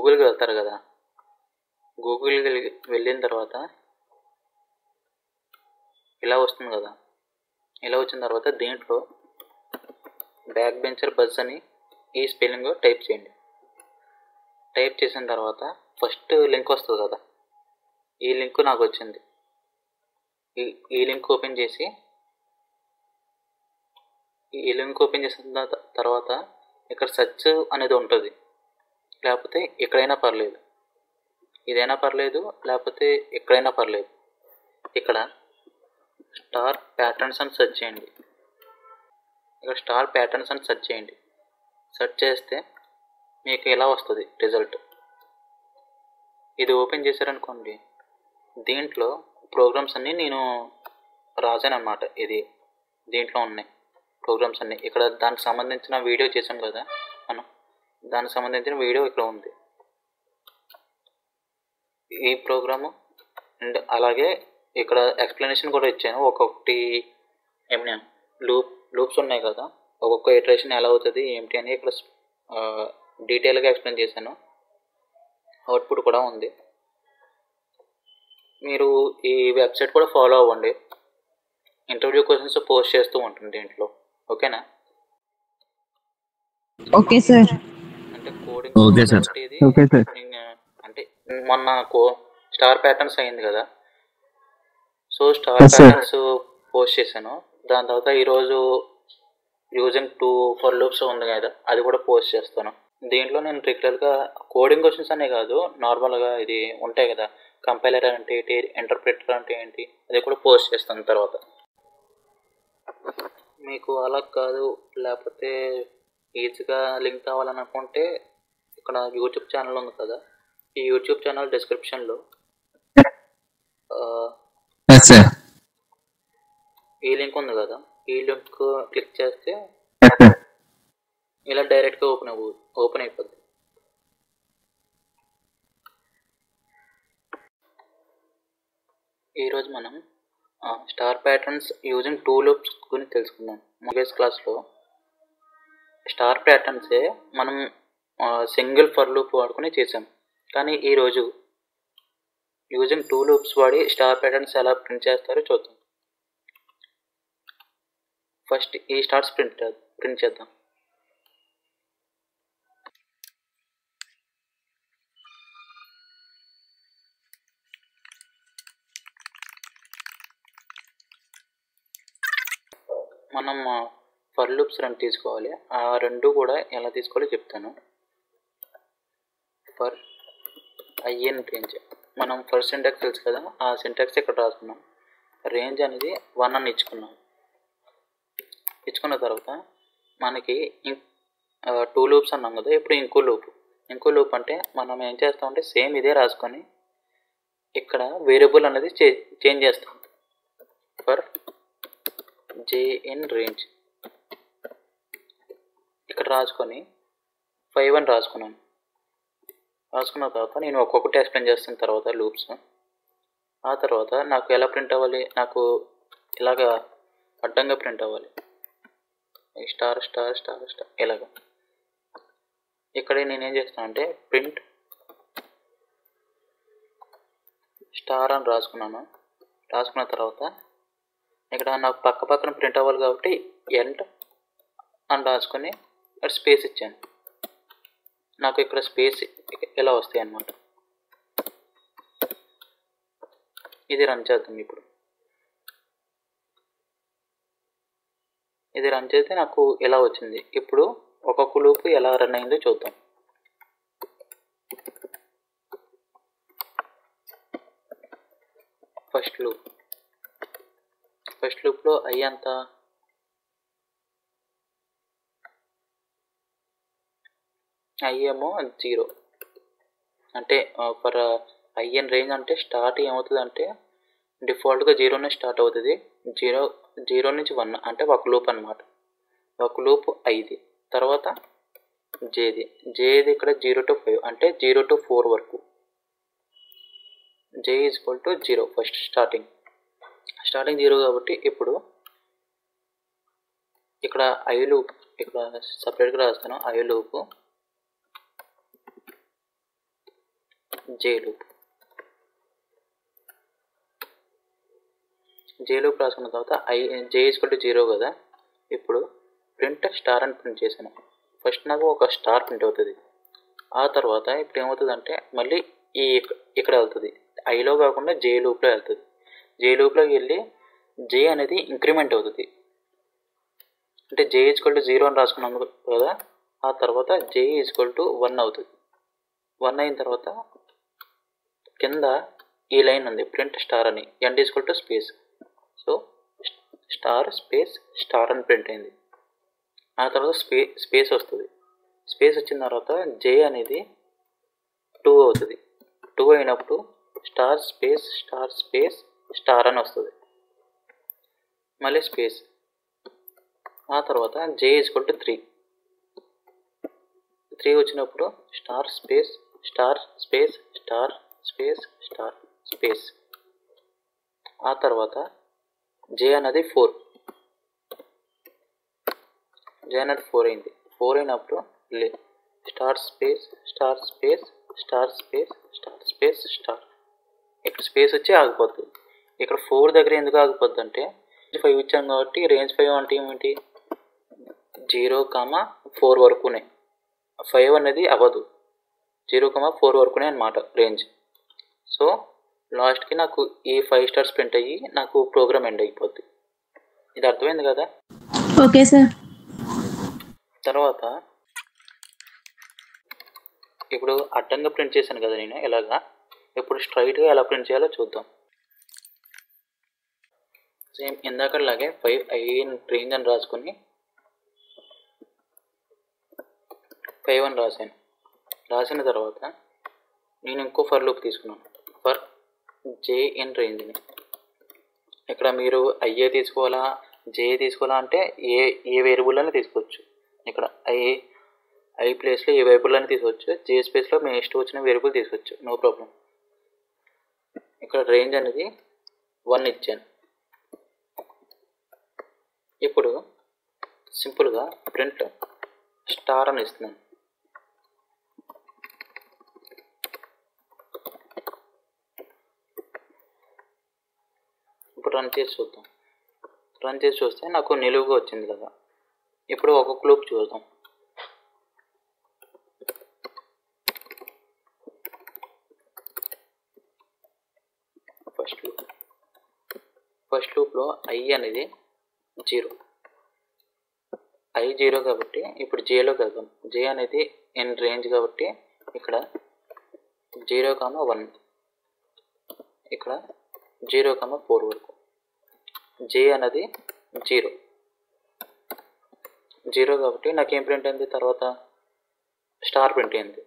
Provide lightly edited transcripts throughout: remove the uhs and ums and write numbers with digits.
గూగుల్కి వెళ్తారు కదా, గూగుల్కి వెళ్ళిన తర్వాత ఇలా వస్తుంది కదా, ఇలా వచ్చిన తర్వాత దీంట్లో బ్యాక్ బెంచర్ బజ్ అని ఈ స్పెల్లింగ్ టైప్ చేయండి. టైప్ చేసిన తర్వాత ఫస్ట్ లింక్ వస్తుంది కదా, ఈ లింక్ నాకు వచ్చింది. ఈ లింక్ ఓపెన్ చేసి చేసిన తర్వాత ఇక్కడ సెర్చ్ అనేది ఉంటుంది, లేకపోతే ఎక్కడైనా పర్లేదు, ఇదైనా పర్లేదు, లేకపోతే ఎక్కడైనా పర్లేదు. ఇక్కడ స్టార్ ప్యాటర్న్స్ అని సెర్చ్ చేయండి. ఇక్కడ స్టార్ ప్యాటర్న్స్ అని సెర్చ్ చేయండి. సెర్చ్ చేస్తే మీకు ఇలా వస్తుంది రిజల్ట్. ఇది ఓపెన్ చేశారనుకోండి, దీంట్లో ప్రోగ్రామ్స్ అన్నీ నేను రాశాను అన్నమాట. దీంట్లో ఉన్నాయి ప్రోగ్రామ్స్ అన్నీ. ఇక్కడ దానికి సంబంధించిన వీడియో చేసాం కదా మనం, దానికి సంబంధించిన వీడియో ఇక్కడ ఉంది, ఈ ప్రోగ్రాము. అండ్ అలాగే ఇక్కడ ఎక్స్ప్లెనేషన్ కూడా ఇచ్చాను. ఒక్కొక్కటి ఏమైనా లూప్స్ ఉన్నాయి కదా, ఒక్కొక్క ఇటరేషన్ ఎలా అవుతుంది ఏమిటి అని ఇక్కడ డీటెయిల్గా ఎక్స్ప్లెయిన్ చేశాను. అవుట్పుట్ కూడా ఉంది. మీరు ఈ వెబ్సైట్ కూడా ఫాలో అవ్వండి, ఇంటర్వ్యూ క్వశ్చన్స్ పోస్ట్ చేస్తూ ఉంటుంది దీంట్లో. ఓకేనా? Okay sir. అంటే కోడింగ్ అంటే మొన్న స్టార్ ప్యాటర్న్స్ అయింది కదా, సో స్టార్ ప్యాటర్న్స్ పోస్ట్ చేశాను. దాని తర్వాత ఈరోజు యూజింగ్ 2 ఫర్ లూప్స్ ఉంది కదా, అది కూడా పోస్ట్ చేస్తాను. దీంట్లో నేను రెగ్యులర్గా కోడింగ్ క్వశ్చన్స్ అనే కాదు, నార్మల్గా ఇది ఉంటాయి కదా, కంపైలర్ అంటే ఏంటి, ఇంటర్ప్రిటర్ అంటే ఏంటి, అది కూడా పోస్ట్ చేస్తాను తర్వాత. మీకు అలా కాదు, లేకపోతే ఈజీగా లింక్ కావాలని అనుకుంటే ఇక్కడ యూట్యూబ్ ఛానల్ ఉంది కదా, ఈ యూట్యూబ్ ఛానల్ డిస్క్రిప్షన్లో ఈ లింక్ ఉంది కదా, ఈ లింక్ క్లిక్ చేస్తే ఇలా డైరెక్ట్గా ఓపెన్ అయిపోద్ది. ఈరోజు మనం స్టార్ ప్యాటర్న్స్ యూజింగ్ 2 లూప్స్ గురించి తెలుసుకుందాం. ప్రీవియస్ క్లాస్లో స్టార్ ప్యాటర్న్సే మనం సింగిల్ ఫర్ లూప్ వాడుకుని చేసాం, కానీ ఈరోజు యూజింగ్ 2 లూప్స్ వాడి స్టార్ ప్యాటర్న్స్ ఎలా ప్రింట్ చేస్తారో చూద్దాం. ఫస్ట్ ఈ స్టార్స్ ప్రింట్ చేద్దాం. మనం ఫర్ లూప్స్ 2 తీసుకోవాలి. ఆ 2 కూడా ఎలా తీసుకోవాలో చెప్తాను. ఫర్ ఐఎన్ రేంజ్, మనం ఫస్ట్ సింటాక్స్ తెలుసు కదా, ఆ సింటాక్స్ ఇక్కడ రాసుకున్నాం. రేంజ్ అనేది 1 అని ఇచ్చుకున్నాం. ఇచ్చుకున్న తర్వాత మనకి 2 లూప్స్ అన్నాం కదా, ఇప్పుడు ఇంకో లూప్ అంటే మనం ఏం చేస్తామంటే సేమ్ ఇదే రాసుకొని ఇక్కడ వేరియబుల్ అనేది చేంజ్ చేస్తాం. ఫర్ జేఎన్ రేంజ్ ఇక్కడ రాసుకొని 5 అని రాసుకున్నాను. రాసుకున్న తర్వాత నేను ఒక్కొక్కటి ఎక్స్ప్లెయిన్ చేస్తున్న తర్వాత లూప్స్, ఆ తర్వాత నాకు ఎలా ప్రింట్ అవ్వాలి, నాకు ఇలాగా అడ్డంగా ప్రింట్ అవ్వాలి, స్టార్ స్టార్ స్టార్ స్టార్ ఇలాగా. ఇక్కడ నేనేం చేస్తాను అంటే ప్రింట్ స్టార్ అని రాసుకున్నాను. రాసుకున్న తర్వాత ఇక్కడ నాకు పక్కన ప్రింట్ అవ్వాలి కాబట్టి ఎండ్ అని రాసుకొని ఇక్కడ స్పేస్ ఇచ్చాను. నాకు ఇక్కడ స్పేస్ ఇలా వస్తాయి అన్నమాట. ఇది రన్ చేద్దాం. ఇప్పుడు ఇది రన్ చేస్తే నాకు ఎలా వచ్చింది. ఇప్పుడు ఒక్కొక్క లూప్ ఎలా రన్ అయిందో చూద్దాం. ఫస్ట్ లూప్లో ఐ ఎంత, ఐ ఏమో 0. అంటే ఫర్ ఐఎన్ రేంజ్ అంటే స్టార్ట్ ఏమవుతుంది అంటే డిఫాల్ట్గా 0నే స్టార్ట్ అవుతుంది. 0 నుంచి 1 అంటే ఒక లూప్ అనమాట. ఒక లూప్ 5, తర్వాత జేది ఇక్కడ 0 to 5 అంటే 0 to 4 వరకు. j is equal to 0 first starting 0 కాబట్టి ఇప్పుడు ఇక్కడ ఐ లూప్ ఇక్కడ సపరేట్గా రాస్తాను. ఐ లూప్ జే లూప్ రాసుకున్న తర్వాత జే ఈక్వల్ టు 0 కదా. ఇప్పుడు ప్రింట్ స్టార్ అని ప్రింట్ చేశాను. ఫస్ట్ నాకు ఒక స్టార్ ప్రింట్ అవుతుంది. ఆ తర్వాత ఇప్పుడు ఏమవుతుందంటే మళ్ళీ ఇక్కడ వెళ్తుంది, ఐలో కాకుండా జే లూప్లో వెళ్తుంది. జే లూప్లోకి వెళ్ళి జే అనేది ఇంక్రిమెంట్ అవుతుంది. అంటే జే ఈక్వల్ టు 0 అని రాసుకున్నాను కదా. ఆ తర్వాత జే ఈక్వల్ టు 1 అవుతుంది. 1 అయిన తర్వాత కింద ఈ లైన్ ఉంది ప్రింట్ స్టార్ అని, end equal to space. So star space star అని ప్రింట్ అయింది. ఆ తర్వాత స్పేస్ వస్తుంది. స్పేస్ వచ్చిన తర్వాత జే అనేది 2 అవుతుంది. 2 అయినప్పుడు స్టార్ స్పేస్ స్టార్ అని వస్తుంది. మళ్ళీ స్పేస్. ఆ తర్వాత జే ఈక్వల్ టు 3 వచ్చినప్పుడు స్టార్ స్పేస్ స్టార్ స్పేస్. ఆ తర్వాత జే అనేది 4 అయింది. 4 అయినప్పుడు స్టార్ స్పేస్ ఇక్కడ స్పేస్ వచ్చి ఆగిపోతుంది. ఇక్కడ 4 దగ్గర ఎందుకు ఆగిపోద్ది అంటే 5 ఇచ్చాం కాబట్టి రేంజ్ 5 అంటే ఏమిటి, 0,4 వరకునే. 5 అనేది అవ్వదు, 0,4 వరకునే అనమాట రేంజ్. సో లాస్ట్కి నాకు ఈ 5 స్టార్స్ ప్రింట్ అయ్యి నాకు ప్రోగ్రామ్ ఎండ్ అయిపోద్ది. ఇది అర్థమైంది కదా. Okay sir. తర్వాత ఇప్పుడు అడ్డంగా ప్రింట్ చేశాను కదా నేను ఎలాగా. ఇప్పుడు స్ట్రైట్గా ఎలా ప్రింట్ చేయాలో చూద్దాం. సేమ్ ఇందాకలాగే 5 రేంజ్ అని రాసుకొని 5 అని రాసిన తర్వాత నేను ఇంకో ఫర్ లూప్ తీసుకున్నాను, ఫర్ జే ఇన్ రేంజ్ని. ఇక్కడ మీరు ఐఏ తీసుకోవాలా జే తీసుకోవాలా అంటే ఏ వేరియబుల్ అని తీసుకోవచ్చు. ఇక్కడ ఐ ప్లేస్లో ఏ వేరియబుల్ అని తీసుకోవచ్చు, జే స్పేస్లో మీ ఇష్టం వచ్చిన వేరియబుల్ తీసుకోవచ్చు, నో ప్రాబ్లం. ఇక్కడ రేంజ్ అనేది 1 ఇచ్చాను. ఇప్పుడు సింపుల్గా ప్రింట్ స్టార్ అని ఇస్తున్నాను. ఇప్పుడు రన్ చేసి చూస్తే నాకు నిలువుగా వచ్చింది కదా. ఇప్పుడు ఒక్కొక్క లూప్ చూద్దాం. ఫస్ట్ లూప్లో ఐ అనేది 0 కాబట్టి ఇప్పుడు జేలో వెళ్దాం. జే అనేది ఇన్ రేంజ్ కాబట్టి ఇక్కడ 0,1, ఇక్కడ 0,4 వరకు. జే అనేది 0 కాబట్టి నాకేం ప్రింట్ అయింది, తర్వాత స్టార్ ప్రింట్ అయింది.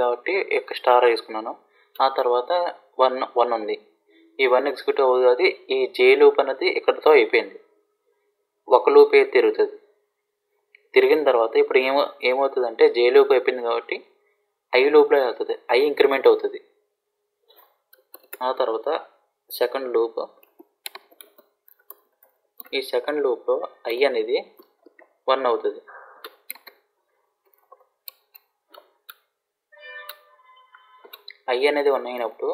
కాబట్టి ఇక్కడ స్టార్ వేసుకున్నాను. ఆ తర్వాత 1 ఉంది. ఈ 1 ఎగ్జిక్యూట్ అవుతుంది. ఈ జే లూప్ అనేది ఇక్కడితో అయిపోయింది. ఒక లూప్ తిరిగిన తర్వాత ఇప్పుడు ఏమవుతుంది అంటే జే లూప్ అయిపోయింది కాబట్టి ఐ లూప్లో వెళ్తుంది, ఐ ఇంక్రిమెంట్ అవుతుంది. ఆ తర్వాత సెకండ్ లూప్. ఈ సెకండ్ లూప్లో ఐ అనేది 1 అవుతుంది. ఐ అనేది 1 అయినప్పుడు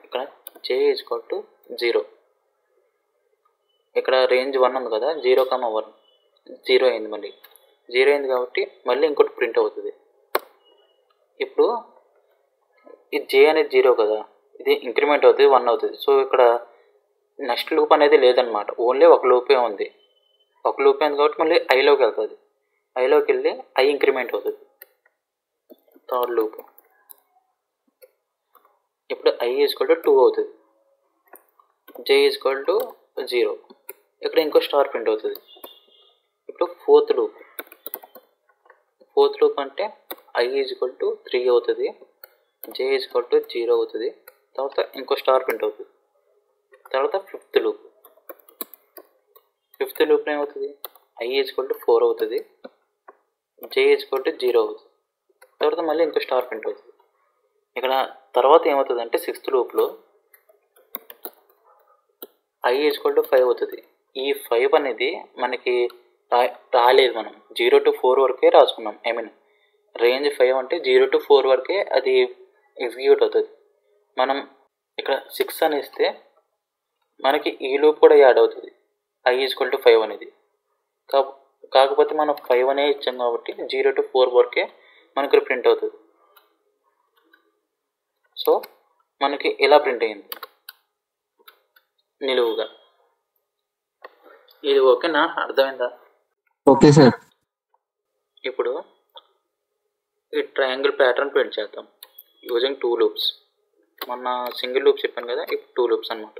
ఇక్కడ జే ఈక్వల్ టు 0. ఇక్కడ రేంజ్ 1 ఉంది కదా, 0,1 0 అయింది. మళ్ళీ 0 అయింది కాబట్టి మళ్ళీ ఇంకోటి ప్రింట్ అవుతుంది. ఇప్పుడు ఈ జే అనేది 0 కదా, ఇది ఇంక్రిమెంట్ అవుతుంది, 1 అవుతుంది. సో ఇక్కడ నెక్స్ట్ లూప్ అనేది లేదనమాట, ఓన్లీ ఒక లూపే ఉంది. ఒక లూపే ఉంది కాబట్టి మళ్ళీ ఐలోకి వెళ్తుంది. ఐలోకి వెళ్ళి ఐ ఇంక్రిమెంట్ అవుతుంది. Third loop. ఇప్పుడు ఐ ఈక్వల్ టు 2 అవుతుంది, జే ఈక్వల్ టు 0. ఇక్కడ ఇంకో స్టార్ ప్రింట్ అవుతుంది. ఇప్పుడు ఫోర్త్ లూప్ అంటే ఐ ఈక్వల్ టు 3 అవుతుంది, జే ఈక్వల్ టు 0 అవుతుంది. తర్వాత ఇంకో స్టార్ ప్రింట్ అవుతుంది. తర్వాత ఫిఫ్త్ లూప్లో ఏమవుతుంది, ఐ ఈక్వల్ టు 4 అవుతుంది, జే ఈక్వల్ టు 0 అవుతుంది. తర్వాత మళ్ళీ ఇంకో స్టార్ ప్రింట్ అవుతుంది. ఇక్కడ తర్వాత ఏమవుతుంది అంటే సిక్స్త్ లూప్లో ఐ ఈక్వల్ టు 5 అవుతుంది. ఈ 5 అనేది మనకి రాలేదు, మనం 0 to 4 వరకే రాసుకున్నాం. రేంజ్ 5 అంటే 0 to 4 వరకే అది ఎగ్జిక్యూట్ అవుతుంది. మనం ఇక్కడ 6 అని ఇస్తే మనకి ఈ లూప్ కూడా యాడ్ అవుతుంది, i = 5 అనేది. కాకపోతే మనం 5 అనే ఇచ్చాం కాబట్టి 0 to 4 వరకే మనకి ప్రింట్ అవుతుంది. సో మనకి ఇలా ప్రింట్ అయింది నిలువుగా. ఇది ఓకేనా? అర్థమైందా? Okay sir. ఇప్పుడు ఈ ట్రయాంగిల్ ప్యాటర్న్ ప్రింట్ చేద్దాం యూజింగ్ 2 లూప్స్. మొన్న సింగిల్ లూప్ చెప్పాను కదా, ఇప్పుడు 2 లూప్స్ అన్నమాట.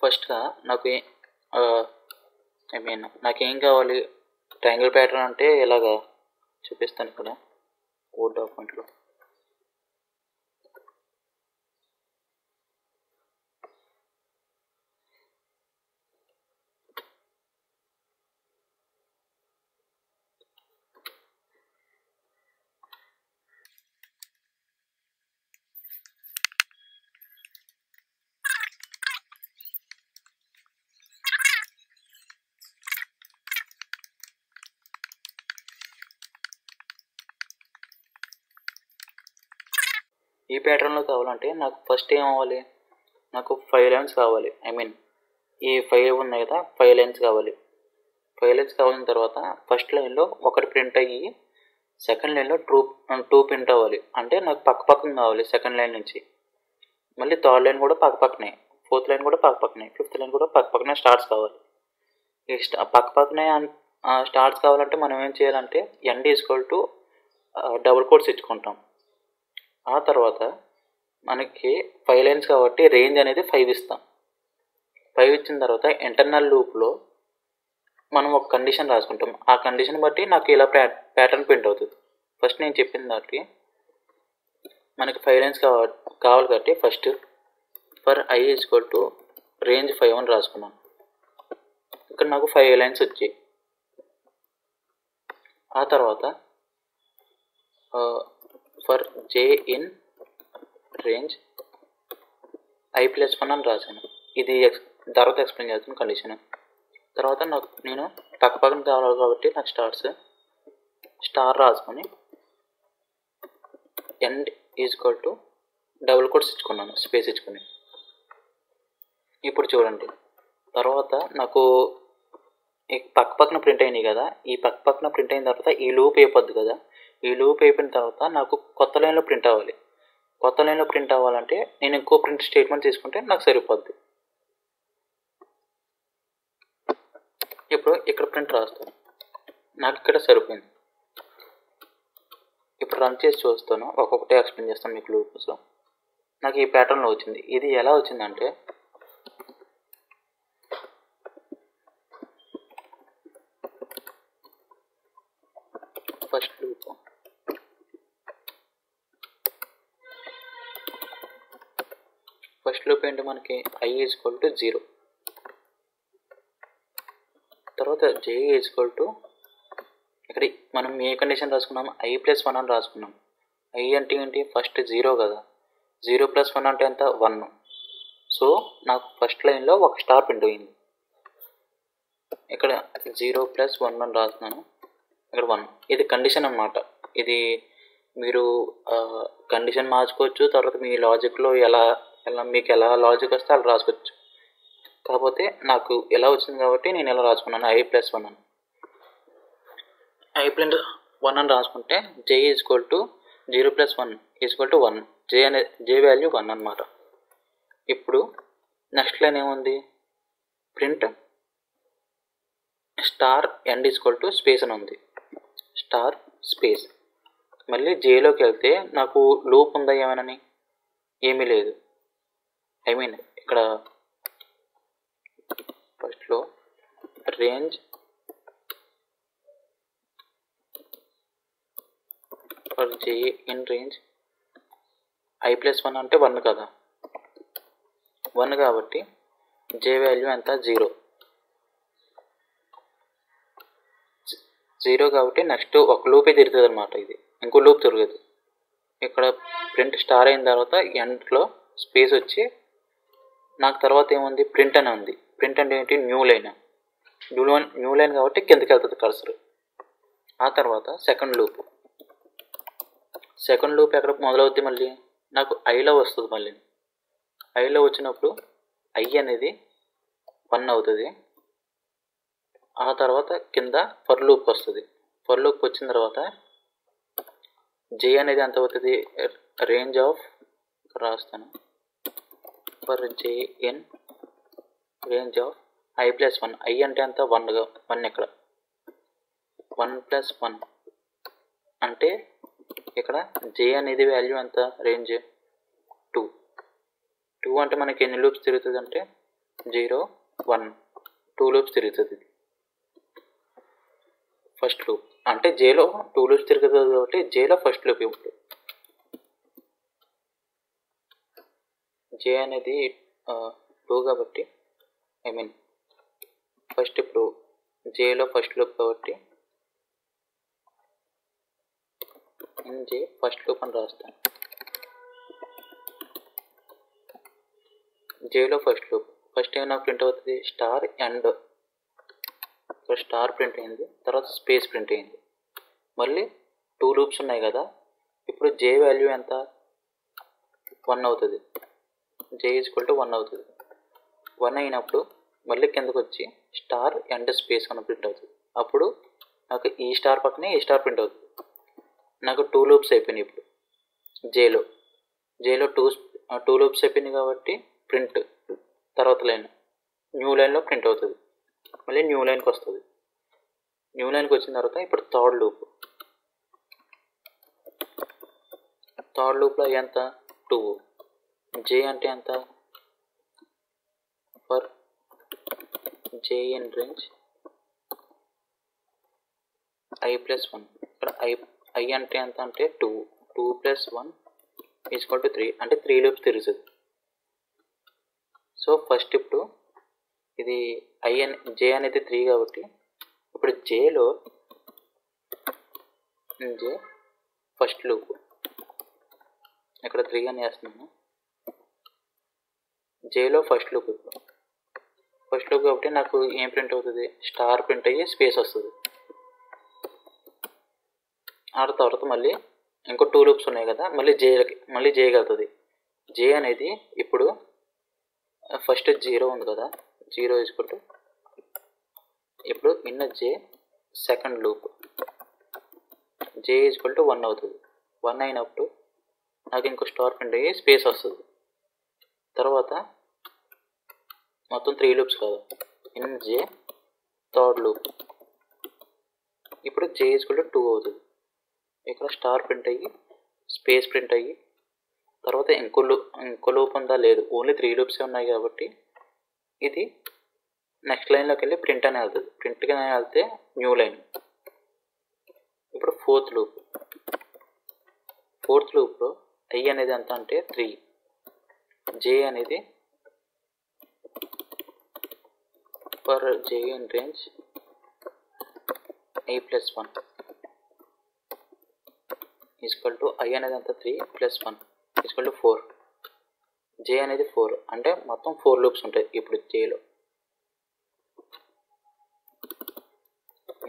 ఫస్ట్గా నాకేం కావాలి, ట్రయాంగిల్ ప్యాటర్న్ అంటే ఎలాగా చూపిస్తాను ఇక్కడ వర్డ్ డాక్యుమెంట్లో. ఈ ప్యాటర్న్లో కావాలంటే నాకు ఫస్ట్ ఏం అవ్వాలి, నాకు 5 లైన్స్ కావాలి. ఈ 5 ఉన్నాయి కదా, 5 లైన్స్ కావాలి. 5 లైన్స్ కావాల్సిన తర్వాత ఫస్ట్ లైన్లో ఒకటి ప్రింట్ అయ్యి సెకండ్ లైన్లో 2 ప్రింట్ అవ్వాలి. అంటే నాకు పక్కన కావాలి సెకండ్ లైన్ నుంచి. మళ్ళీ థర్డ్ లైన్ కూడా పక్కనే, ఫోర్త్ లైన్ కూడా పక్కనే, ఫిఫ్త్ లైన్ కూడా పక్కనే స్టార్ట్స్ కావాలి. ఈ పక్కనే స్టార్ట్స్ కావాలంటే మనం ఏం చేయాలంటే end = డబుల్ కోట్స్ ఇచ్చుకుంటాం. ఆ తర్వాత మనకి 5 లైన్స్ కాబట్టి రేంజ్ అనేది 5 ఇస్తాం. 5 ఇచ్చిన తర్వాత ఇంటర్నల్ లూప్లో మనం ఒక కండిషన్ రాసుకుంటాం. ఆ కండిషన్ బట్టి నాకు ఇలా ప్యాటర్న్ ప్రింట్ అవుతుంది. ఫస్ట్ నేను చెప్పిన దానికి మనకి 5 లైన్స్ కావాలి కాబట్టి ఫస్ట్ ఫర్ i = రేంజ్ 5 అని రాసుకున్నాను. ఇక్కడ నాకు 5 లైన్స్ వచ్చాయి. ఆ తర్వాత for j in range i+1 అని రాశాను. ఇది తర్వాత ఎక్స్ప్లెయిన్ చేస్తాను కండిషన్. తర్వాత నేను పక్కన కావాలి కాబట్టి నాకు స్టార్ రాసుకొని end = డబుల్ కోట్స్ ఇచ్చుకున్నాను, స్పేస్ ఇచ్చుకొని. ఇప్పుడు చూడండి, తర్వాత నాకు ఈ పక్కన ప్రింట్ అయినాయి కదా, ఈ పక్కన ప్రింట్ అయిన తర్వాత ఈ లూప్ అయిపోద్ది కదా. ఈ లూప్ అయిపోయిన తర్వాత నాకు కొత్త లైన్లో ప్రింట్ అవ్వాలి. కొత్త లైన్లో ప్రింట్ అవ్వాలంటే నేను ఇంకో ప్రింట్ స్టేట్మెంట్ తీసుకుంటే నాకు సరిపోద్ది. ఇప్పుడు ఇక్కడ ప్రింట్ రాస్తాను, నాకు ఇక్కడ సరిపోయింది. ఇప్పుడు రన్ చేసి చూస్తాను, ఒక్కొక్కటే ఎక్స్ప్లెయిన్ చేస్తాను మీకు లూప్స్లో. నాకు ఈ ప్యాటర్న్లో వచ్చింది. ఇది ఎలా వచ్చిందంటే ఫస్ట్ లూప్ ఏంటి, మనకి i = 0. తర్వాత j = ఇక్కడ మనం ఏ కండిషన్ రాసుకున్నాం, i+1 అని రాసుకున్నాం. i అంటే ఏంటి, ఫస్ట్ 0 కదా, 0 + 1 అంటే ఎంత, 1. సో నాకు ఫస్ట్ లైన్లో ఒక స్టార్ ప్రింట్ అయింది. ఇక్కడ 0 + 1 అని రాస్తున్నాను, ఇక్కడ 1. ఇది కండిషన్ అన్నమాట. ఇది మీరు కండిషన్ మార్చుకోవచ్చు. తర్వాత మీ లాజిక్లో మీకు ఎలా లాజిక్ వస్తే అలా రాసుకోవచ్చు. కాకపోతే నాకు ఎలా వచ్చింది కాబట్టి నేను ఎలా రాసుకున్నాను, i+1 అని. i+1 అని రాసుకుంటే j = 0 + 1 = 1. j వాల్యూ 1 అన్నమాట. ఇప్పుడు నెక్స్ట్ లైన్ ఏముంది, ప్రింట్ స్టార్ end = స్పేస్ అని ఉంది, స్టార్ స్పేస్. మళ్ళీ జేలోకి వెళ్తే నాకు లూప్ ఉందా ఏమనని, ఏమీ లేదు. ఇక్కడ ఫస్ట్లో range for j in range i+1 అంటే 1 కదా, 1 కాబట్టి j వాల్యూ ఎంత, 0 కాబట్టి నెక్స్ట్ ఒక లూపే తిరుగుతుంది అనమాట. ఇది ఇంకో లూప్ తిరగదు. ఇక్కడ ప్రింట్ స్టార్ అయిన తర్వాత ఎండ్లో స్పేస్ వచ్చి నాకు తర్వాత ఏముంది, ప్రింట్ అని ఉంది. ప్రింట్ అంటే ఏంటి, న్యూ లైన్ కాబట్టి కిందకి వెళ్తుంది కర్సర్. ఆ తర్వాత సెకండ్ లూప్ ఎక్కడ మొదలవుద్ది, మళ్ళీ నాకు ఐలో వస్తుంది. మళ్ళీ ఐలో వచ్చినప్పుడు ఐ అనేది 1 అవుతుంది. ఆ తర్వాత కింద ఫర్ లూప్ వస్తుంది. ఫర్ లూప్ వచ్చిన తర్వాత జే అనేది ఎంత అవుతుంది, రేంజ్ ఆఫ్ రాస్తాను, for J in range of I plus 1. I అంటే ఎంత, 1 ఇక్కడ 1 + 1 అంటే ఇక్కడ జే అనేది వాల్యూ ఎంత, రేంజ్ 2 అంటే మనకి ఎన్ని లూప్స్ తిరుగుతుంది అంటే 0 1 2 లూప్స్ తిరుగుతుంది. ఫస్ట్ లూప్ అంటే జేలో 2 లూప్స్ తిరుగుతుంది కాబట్టి జేలో ఫస్ట్ లూప్. ఇప్పుడు జే అనేది 2 కాబట్టి ఫస్ట్ ఇప్పుడు జేలో ఫస్ట్ లూప్ కాబట్టి జే ఫస్ట్ లూప్ అని రాస్తాను. జేలో ఫస్ట్ లూప్ ఫస్ట్ ఏమైనా ప్రింట్ అవుతుంది, స్టార్ అండ్ స్టార్ ప్రింట్ అయింది, తర్వాత స్పేస్ ప్రింట్ అయింది. మళ్ళీ 2 లూప్స్ ఉన్నాయి కదా, ఇప్పుడు జే వాల్యూ ఎంత, 1 అవుతుంది. జే = 1 అవుతుంది. 1 అయినప్పుడు మళ్ళీ కిందకు వచ్చి స్టార్ అండ్ స్పేస్ అని ప్రింట్ అవుతుంది. అప్పుడు నాకు ఈ స్టార్ పక్కనే ఈ స్టార్ ప్రింట్ అవుతుంది. నాకు 2 లూప్స్ అయిపోయినాయి. ఇప్పుడు జేలో 2 లూప్స్ అయిపోయినాయి కాబట్టి ప్రింట్ తర్వాత లైన్ న్యూ లైన్లో ప్రింట్ అవుతుంది. మళ్ళీ న్యూ లైన్కి వస్తుంది. న్యూ లైన్కి వచ్చిన తర్వాత ఇప్పుడు థర్డ్ లూప్లో ఎంత, 2. జే అంటే ఎంత, for J in range I plus 1. ఇక్కడ ఐ అంటే ఎంత అంటే 2 + 1 = 3 అంటే 3 లూప్స్ తిరుగుతుంది. సో ఫస్ట్ ఇప్పుడు ఇది జే అనేది 3 కాబట్టి ఇప్పుడు జేలో జే ఫస్ట్ లూప్ ఇక్కడ 3 అని వేస్తున్నాను. జేలో ఫస్ట్ లూప్ కాబట్టి నాకు ఏం ప్రింట్ అవుతుంది, స్టార్ ప్రింట్ అయ్యి స్పేస్ వస్తుంది. ఆ తర్వాత మళ్ళీ ఇంకో 2 లూప్స్ ఉన్నాయి కదా, మళ్ళీ జేకి వెళ్తుంది. జే అనేది ఇప్పుడు ఫస్ట్ 0 ఉంది కదా, 0 = ఇప్పుడు ఇన్న జే సెకండ్ లూప్ జే = 1 అవుతుంది. 1 అయినప్పుడు నాకు ఇంకో స్టార్ ప్రింట్ అయ్యి స్పేస్ వస్తుంది. తర్వాత మొత్తం 3 లూప్స్ కదా, ఇన్ జే థర్డ్ లూప్ ఇప్పుడు జే = 2 అవుతుంది. ఇక్కడ స్టార్ ప్రింట్ అయ్యి స్పేస్ ప్రింట్ అయ్యి తర్వాత ఇంకో లూప్ ఉందా, లేదు, ఓన్లీ 3 లూప్సే ఉన్నాయి కాబట్టి ఇది నెక్స్ట్ లైన్లోకి వెళ్ళి ప్రింట్ అని వెళ్తుంది. ప్రింట్కి వెళ్తే న్యూ లైన్. ఇప్పుడు ఫోర్త్ లూప్లో ఐ అనేది ఎంత అంటే 3. జే అనేది for J in range I plus 1 I అనేది ఎంత 3 + 1 = 4. జే అనేది 4 అంటే మొత్తం 4 లూప్స్ ఉంటాయి. ఇప్పుడు జేలో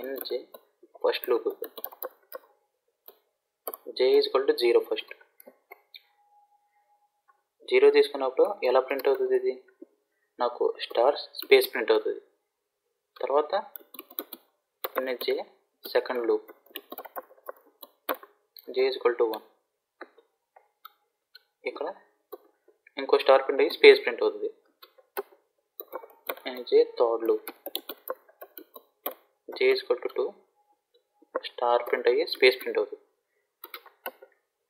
in J first loop J = 0 first 0 తీసుకున్నప్పుడు ఎలా ప్రింట్ అవుతుంది, ఇది నాకు స్టార్ స్పేస్ ప్రింట్ అవుతుంది. తర్వాత in J second loop J = 1 ఇక్కడ ఇంకో స్టార్ ప్రింట్ అయ్యి స్పేస్ ప్రింట్ అవుతుంది. In J third loop J = 2 star print అయ్యి స్పేస్ ప్రింట్ అవుతుంది.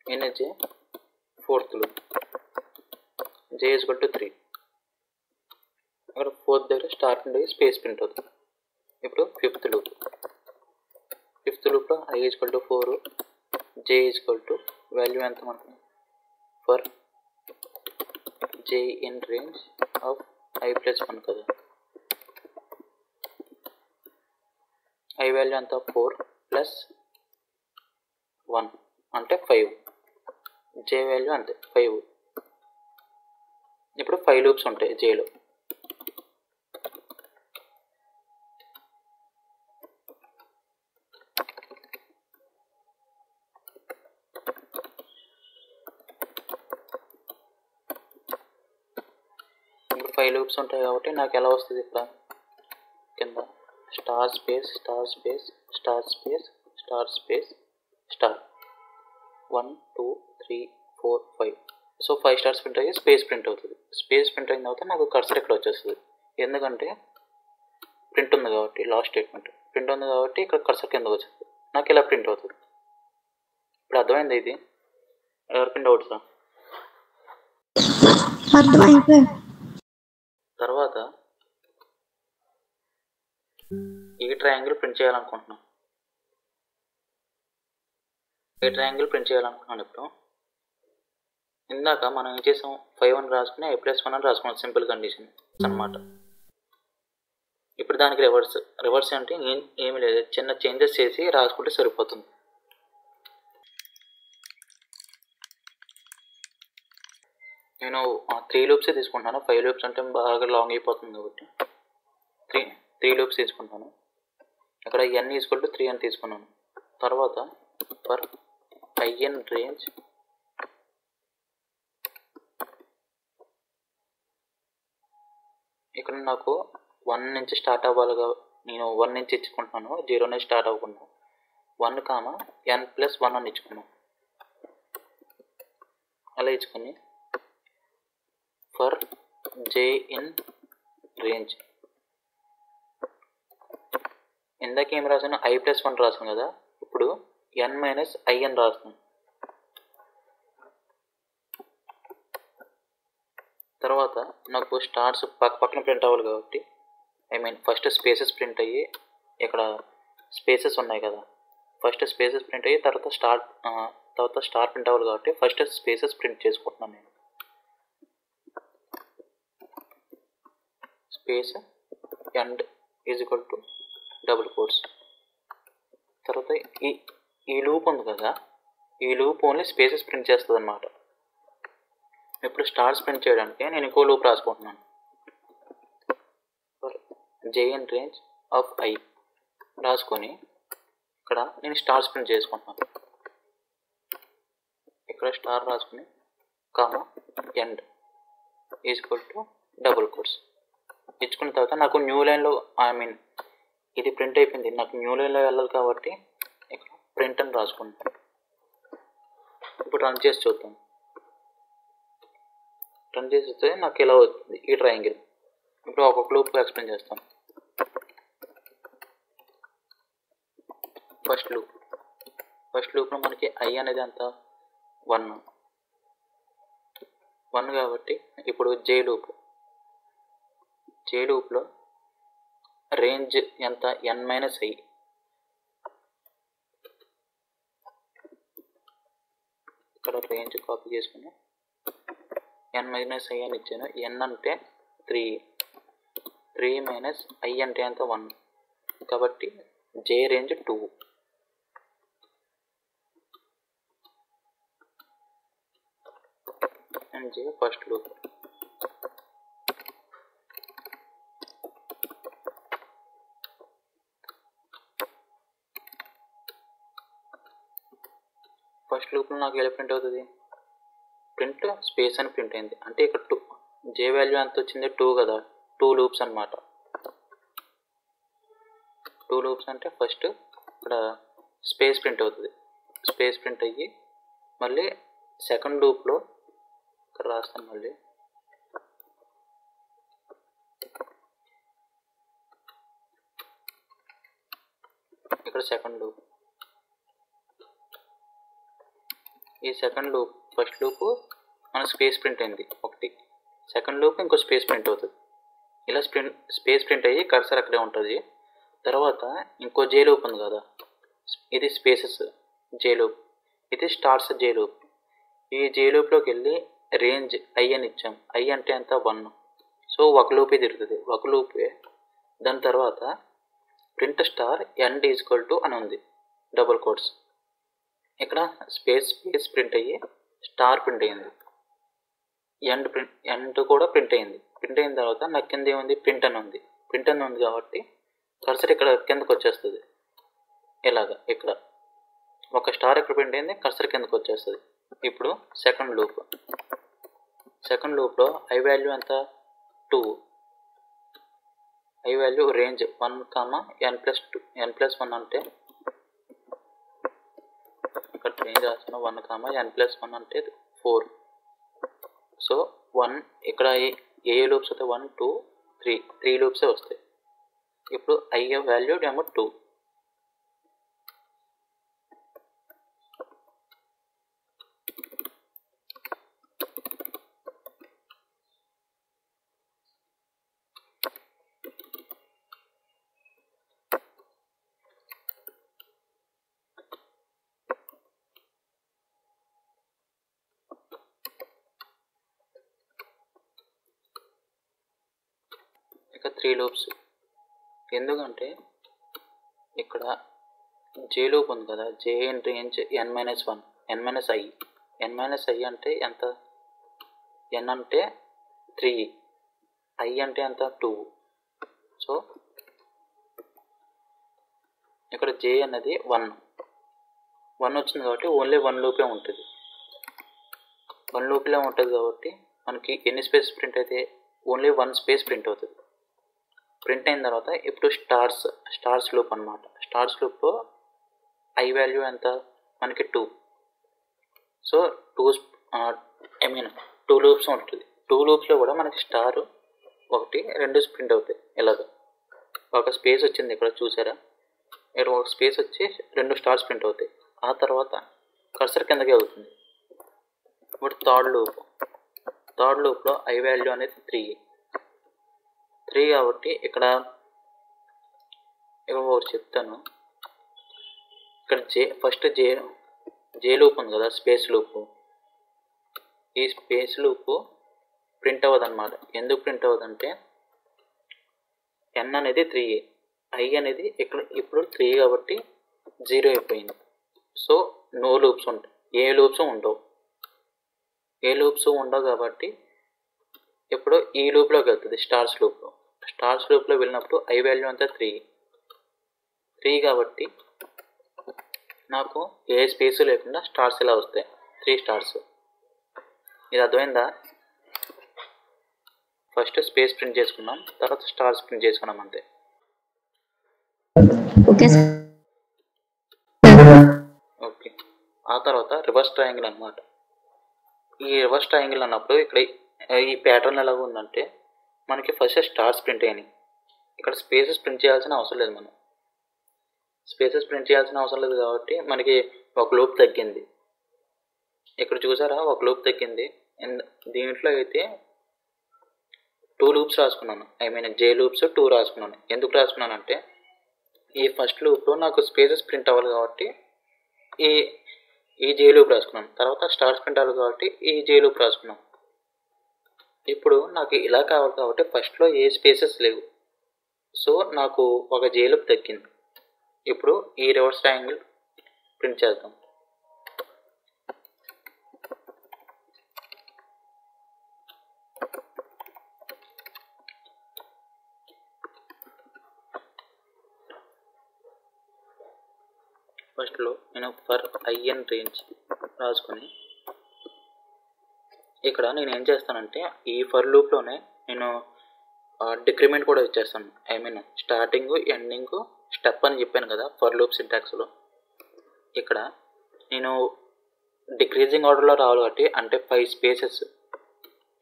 In J fourth loop J = 3 అక్కడ ఫోర్త్ దగ్గర స్టార్ ప్రింట్ అయ్యి స్పేస్ ప్రింట్ అవుతుంది. ఇప్పుడు ఫిఫ్త్ లూప్లో ఐ = 4 జే వాల్యూ ఎంత మనకి, for J in range of I plus 1 కదా, ఐ వాల్యూ ఎంత 4 + 1 అంటే 5. జే వాల్యూ అంతే 5. ఇప్పుడు 5 లూప్స్ ఉంటాయి జేలో. ఇప్పుడు 5 లూప్స్ ఉంటాయి కాబట్టి నాకు ఎలా వస్తుంది ఇక్కడ కింద star space star space star space star space star 1 2 3 4 5. So 5 stars print అయ్యి స్పేస్ ప్రింట్ అవుతుంది. స్పేస్ ప్రింట్ అయిన తర్వాత నాకు కర్సర్ ఇక్కడ వచ్చేస్తుంది, ఎందుకంటే ప్రింట్ ఉంది కాబట్టి. లాస్ట్ స్టేట్మెంట్ ప్రింట్ ఉంది కాబట్టి ఇక్కడ కర్సర్ కింద వచ్చేస్తుంది, నాకు ఇలా ప్రింట్ అవుతుంది. ఇప్పుడు అర్థమైంది ఇది? ఎవరికైనా డౌట్సా? తర్వాత ఈ ట్రయాంగిల్ ప్రింట్ చేయాలనుకుంటున్నాను. ఇప్పుడు ఇందాక మనం ఏం చేసాం, 5 అని రాసుకుని i+1 అని రాసుకున్నాం, సింపుల్ కండిషన్ అన్నమాట. ఇప్పుడు దానికి రివర్స్ అంటే ఏమి లేదు, చిన్న చేంజెస్ చేసి రాసుకుంటే సరిపోతుంది. నేను 3 లూప్సే తీసుకుంటాను. 5 లూప్స్ అంటే బాగా లాంగ్ అయిపోతుంది కాబట్టి 3 లూప్స్ తీసుకుంటాను. ఇక్కడ n=3 అని తీసుకున్నాను. తర్వాత ఫర్ in రేంజ్ ఇక్కడ నాకు 1 నుంచి స్టార్ట్ అవ్వాలిగా, నేను 1 నుంచి ఇచ్చుకుంటున్నాను, 0 నుంచి స్టార్ట్ అవ్వకుండా 1, n+1 అని ఇచ్చుకున్నాను. అలా ఇచ్చుకొని ఫర్ j in రేంజ్, ఇందాక ఏం రాసాను, i+1 రాసాను కదా, ఇప్పుడు n - i అని రాస్తున్నాను. తర్వాత నాకు స్టార్స్ పక్కన ప్రింట్ అవ్వాలి కాబట్టి, ఫస్ట్ స్పేసెస్ ప్రింట్ అయ్యి, ఇక్కడ స్పేసెస్ ఉన్నాయి కదా, ఫస్ట్ స్పేసెస్ ప్రింట్ అయ్యి తర్వాత స్టార్ ప్రింట్ అవ్వాలి కాబట్టి ఫస్ట్ స్పేసెస్ ప్రింట్ చేసుకుంటున్నాను నేను. Space end double quotes. తర్వాత ఈ లూప్ ఉంది కదా, ఈ లూప్ ఓన్లీ స్పేసెస్ ప్రింట్ చేస్తుంది అన్నమాట. ఇప్పుడు స్టార్స్ ప్రింట్ చేయడానికి నేను ఇంకో లూప్ రాసుకుంటున్నాను. j in range of i రాసుకొని ఇక్కడ నేను స్టార్స్ ప్రింట్ చేసుకుంటున్నాను. ఇక్కడ స్టార్ రాసుకుని ఎండ్ డబుల్ కోట్స్ ఇచ్చుకున్న తర్వాత నాకు న్యూ లైన్లో ఇది ప్రింట్ అయిపోయింది, నాకు న్యూ లైన్లో వెళ్ళాలి కాబట్టి ఇక్కడ ప్రింట్ అని రాసుకుంటాను. ఇప్పుడు రన్ చేసి చూద్దాం. రన్ చేసి వస్తే నాకు ఇలా అవుతుంది ఈ ట్రయాంగిల్. ఇప్పుడు ఒక్కొక్క లూప్ ఎక్స్ప్లెయిన్ చేస్తాను. ఫస్ట్ లూప్లో మనకి i అనేది ఎంత, 1 కాబట్టి ఇప్పుడు j లూప్లో రేంజ్ ఎంత, n - i. ఇక్కడ రేంజ్ కాపీ చేసుకుని n - i అని ఇచ్చాను. n అంటే 3 - i అంటే ఎంత, 1 కాబట్టి j range 2. And j first loop. First లూప్లో నాకు ఎలా ప్రింట్ అవుతుంది, ప్రింట్ స్పేస్ అని ప్రింట్ అయింది. అంటే ఇక్కడ j వాల్యూ ఎంత వచ్చింది, 2 కదా, 2 లూప్స్ అన్నమాట. 2 లూప్స్ అంటే ఫస్ట్ ఇక్కడ స్పేస్ ప్రింట్ అవుతుంది, స్పేస్ ప్రింట్ అయ్యి మళ్ళీ సెకండ్ లూప్లో ఇక్కడ రాస్తాను, మళ్ళీ ఇక్కడ సెకండ్ లూప్. ఈ సెకండ్ లూప్, ఫస్ట్ లూప్ మన స్పేస్ ప్రింట్ అయింది ఒకటి, సెకండ్ లూప్ ఇంకో స్పేస్ ప్రింట్ అవుతుంది. ఇలా స్పేస్ ప్రింట్ అయ్యి కర్సర్ అక్కడే ఉంటుంది. తర్వాత ఇంకో j లూప్ ఉంది కదా, ఇది స్పేసెస్ j లూప్, ఇది స్టార్స్ j లూప్. ఈ j లూప్లోకి వెళ్ళి రేంజ్ i అని ఇచ్చాం, i అంటే ఎంత, 1. సో ఒక లూపే తిరుగుతుంది, ఒక లూపే. దాని తర్వాత ప్రింట్ స్టార్ end అని ఉంది, డబుల్ కోట్స్. ఇక్కడ స్పేస్ ప్రింట్ అయ్యి స్టార్ ప్రింట్ అయ్యింది. ఎండ్ కూడా ప్రింట్ అయింది. ప్రింట్ అయిన తర్వాత నాకు కింద ఏముంది, ప్రింట్ అని ఉంది. ప్రింట్ అని ఉంది కాబట్టి కర్సర్ ఇక్కడ కిందకు వచ్చేస్తుంది. ఇలాగా ఇక్కడ ఒక స్టార్ ఇక్కడ ప్రింట్ అయింది, కర్సర్ కిందకు వచ్చేస్తుంది. ఇప్పుడు సెకండ్ లూప్లో ఐ వాల్యూ ఎంత, 2. I value range 1, n+2 n+1 అంటే ఇక్కడ రేంజ్ రాసిన 1, n+1 అంటే 4. సో 1 ఇక్కడ ఏ లూప్స్ వస్తాయి, 1, 2, 3 లూప్సే వస్తాయి. ఇప్పుడు ఐ వాల్యూ ఏమో 2. ఇక 3 లూప్స్. ఎందుకంటే ఇక్కడ జే లూప్ ఉంది కదా, జే in range n-1 n-i. n-i అంటే ఎంత, n అంటే 3, i అంటే ఎంత 2. సో ఇక్కడ జే అనేది 1 వచ్చింది కాబట్టి ఓన్లీ 1 లూపే ఉంటుంది. 1 లూప్లో ఉంటుంది కాబట్టి మనకి ఎన్ని స్పేస్ ప్రింట్ అయితే, ఓన్లీ 1 స్పేస్ ప్రింట్ అవుతుంది. ప్రింట్ అయిన తర్వాత ఇప్పుడు స్టార్స్ లూప్ అనమాట. స్టార్స్ లూప్లో ఐ వాల్యూ ఎంత మనకి 2. సో 2 లూప్స్ ఉంటుంది. 2 లూప్స్లో కూడా మనకి స్టార్ 1, 2 ప్రింట్ అవుతాయి. ఇలాగ ఒక స్పేస్ వచ్చింది ఇక్కడ చూసారా, ఇక్కడ ఒక స్పేస్ వచ్చి 2 స్టార్స్ ప్రింట్ అవుతాయి. ఆ తర్వాత కర్సర్ కిందకి అవుతుంది. ఇప్పుడు థర్డ్ లూప్లో ఐ వాల్యూ అనేది 3 కాబట్టి ఇక్కడ ఒకటి చెప్తాను. ఇక్కడ ఫస్ట్ జే లూప్ ఉంది కదా, స్పేస్ లూపు. ఈ స్పేస్ లూపు ప్రింట్ అవ్వదు అనమాట. ఎందుకు ప్రింట్ అవ్వదంటే n అనేది 3, i అనేది ఇక్కడ ఇప్పుడు 3 కాబట్టి 0 అయిపోయింది. సో నో లూప్స్ ఉంటాయి, ఏ లూప్స్ ఉండవు కాబట్టి ఇప్పుడు ఈ లూప్లోకి వెళ్తుంది. స్టార్స్ లూప్లో వెళ్ళినప్పుడు ఐ వాల్యూ అంతా 3 కాబట్టి నాకు ఏ స్పేస్ లేకుండా స్టార్స్ ఇలా వస్తాయి, 3 స్టార్స్. ఇది అర్థమైందా? ఫస్ట్ స్పేస్ ప్రింట్ చేసుకున్నాం, తర్వాత స్టార్స్ ప్రింట్ చేసుకున్నాం అంతే. ఓకే. ఆ తర్వాత రివర్స్ ట్రయాంగిల్ అనమాట. ఈ రివర్స్ ట్రయాంగిల్ అన్నప్పుడు ఇక్కడ ఈ ప్యాటర్న్ ఎలాగ ఉందంటే మనకి ఫస్ట్ స్టార్స్ ప్రింట్ అయినాయి. ఇక్కడ స్పేసెస్ ప్రింట్ చేయాల్సిన అవసరం లేదు. మనం స్పేసెస్ ప్రింట్ చేయాల్సిన అవసరం లేదు కాబట్టి మనకి ఒక లూప్ తగ్గింది. ఇక్కడ చూసారా, ఒక లూప్ తగ్గింది. దీంట్లో అయితే 2 లూప్స్ రాసుకున్నాను. జే లూప్స్ 2 రాసుకున్నాను. ఎందుకు రాసుకున్నానంటే ఈ ఫస్ట్ లూప్లో నాకు స్పేసెస్ ప్రింట్ అవ్వాలి కాబట్టి ఈ జే లూప్ రాసుకున్నాను. తర్వాత స్టార్స్ ప్రింట్ అవ్వాలి కాబట్టి ఈ జే లూప్ రాసుకున్నాను. ఇప్పుడు నాకు ఇలా కావాలి కాబట్టి ఫస్ట్లో ఏ స్పేసెస్ లేవు. సో నాకు ఒక జే లూప్ తగ్గింది. ఇప్పుడు ఈ రివర్స్ ట్రయాంగిల్ ప్రింట్ చేద్దాం. ఫస్ట్లో నేను ఫర్ ఐఎన్ రేంజ్ రాసుకొని ఇక్కడ నేను ఏం చేస్తానంటే ఈ ఫర్ లూప్లోనే నేను డిక్రిమెంట్ కూడా ఇచ్చేస్తాను. స్టార్టింగ్ ఎండింగ్ స్టెప్ అని చెప్పాను కదా ఫర్ లూప్ సింటాక్స్లో. ఇక్కడ నేను డిక్రీజింగ్ ఆర్డర్లో రావాలి కాబట్టి అంటే 5 స్పేసెస్,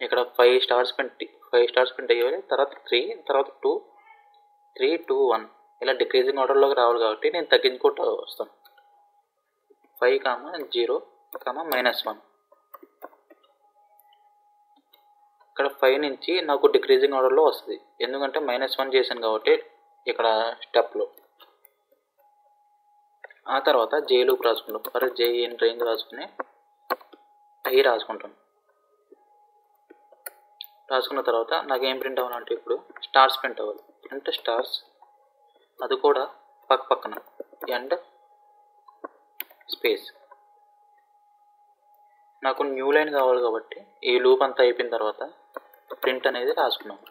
ఇక్కడ 5 స్టార్స్ ప్రింట్ అయ్యేవి. తర్వాత 3, తర్వాత 2, 3, 2, 1 ఇలా డిక్రీజింగ్ ఆర్డర్లోకి రావాలి కాబట్టి నేను తగ్గించుకుంటూ వస్తాను. 5, 0, -1. ఇక్కడ 5 నుంచి నాకు డిక్రీజింగ్ ఆర్డర్లో వస్తుంది. ఎందుకంటే -1 చేశాను కాబట్టి ఇక్కడ స్టెప్లో. ఆ తర్వాత జే లూప్ రాసుకుంటాం. ఫర్ జే ఇన్ రేంజ్ రాసుకుని ఐ రాసుకుంటాను. రాసుకున్న తర్వాత నాకు ఏం ప్రింట్ అవ్వాలంటే ఇప్పుడు స్టార్స్ ప్రింట్ అవ్వాలి. అంటే స్టార్స్ అది కూడా పక్కన అండ్ స్పేస్. నాకు న్యూ లైన్ కావాలి కాబట్టి ఈ లూప్ అంతా అయిపోయిన తర్వాత ప్రింట్ అనేది రాసుకున్నాను.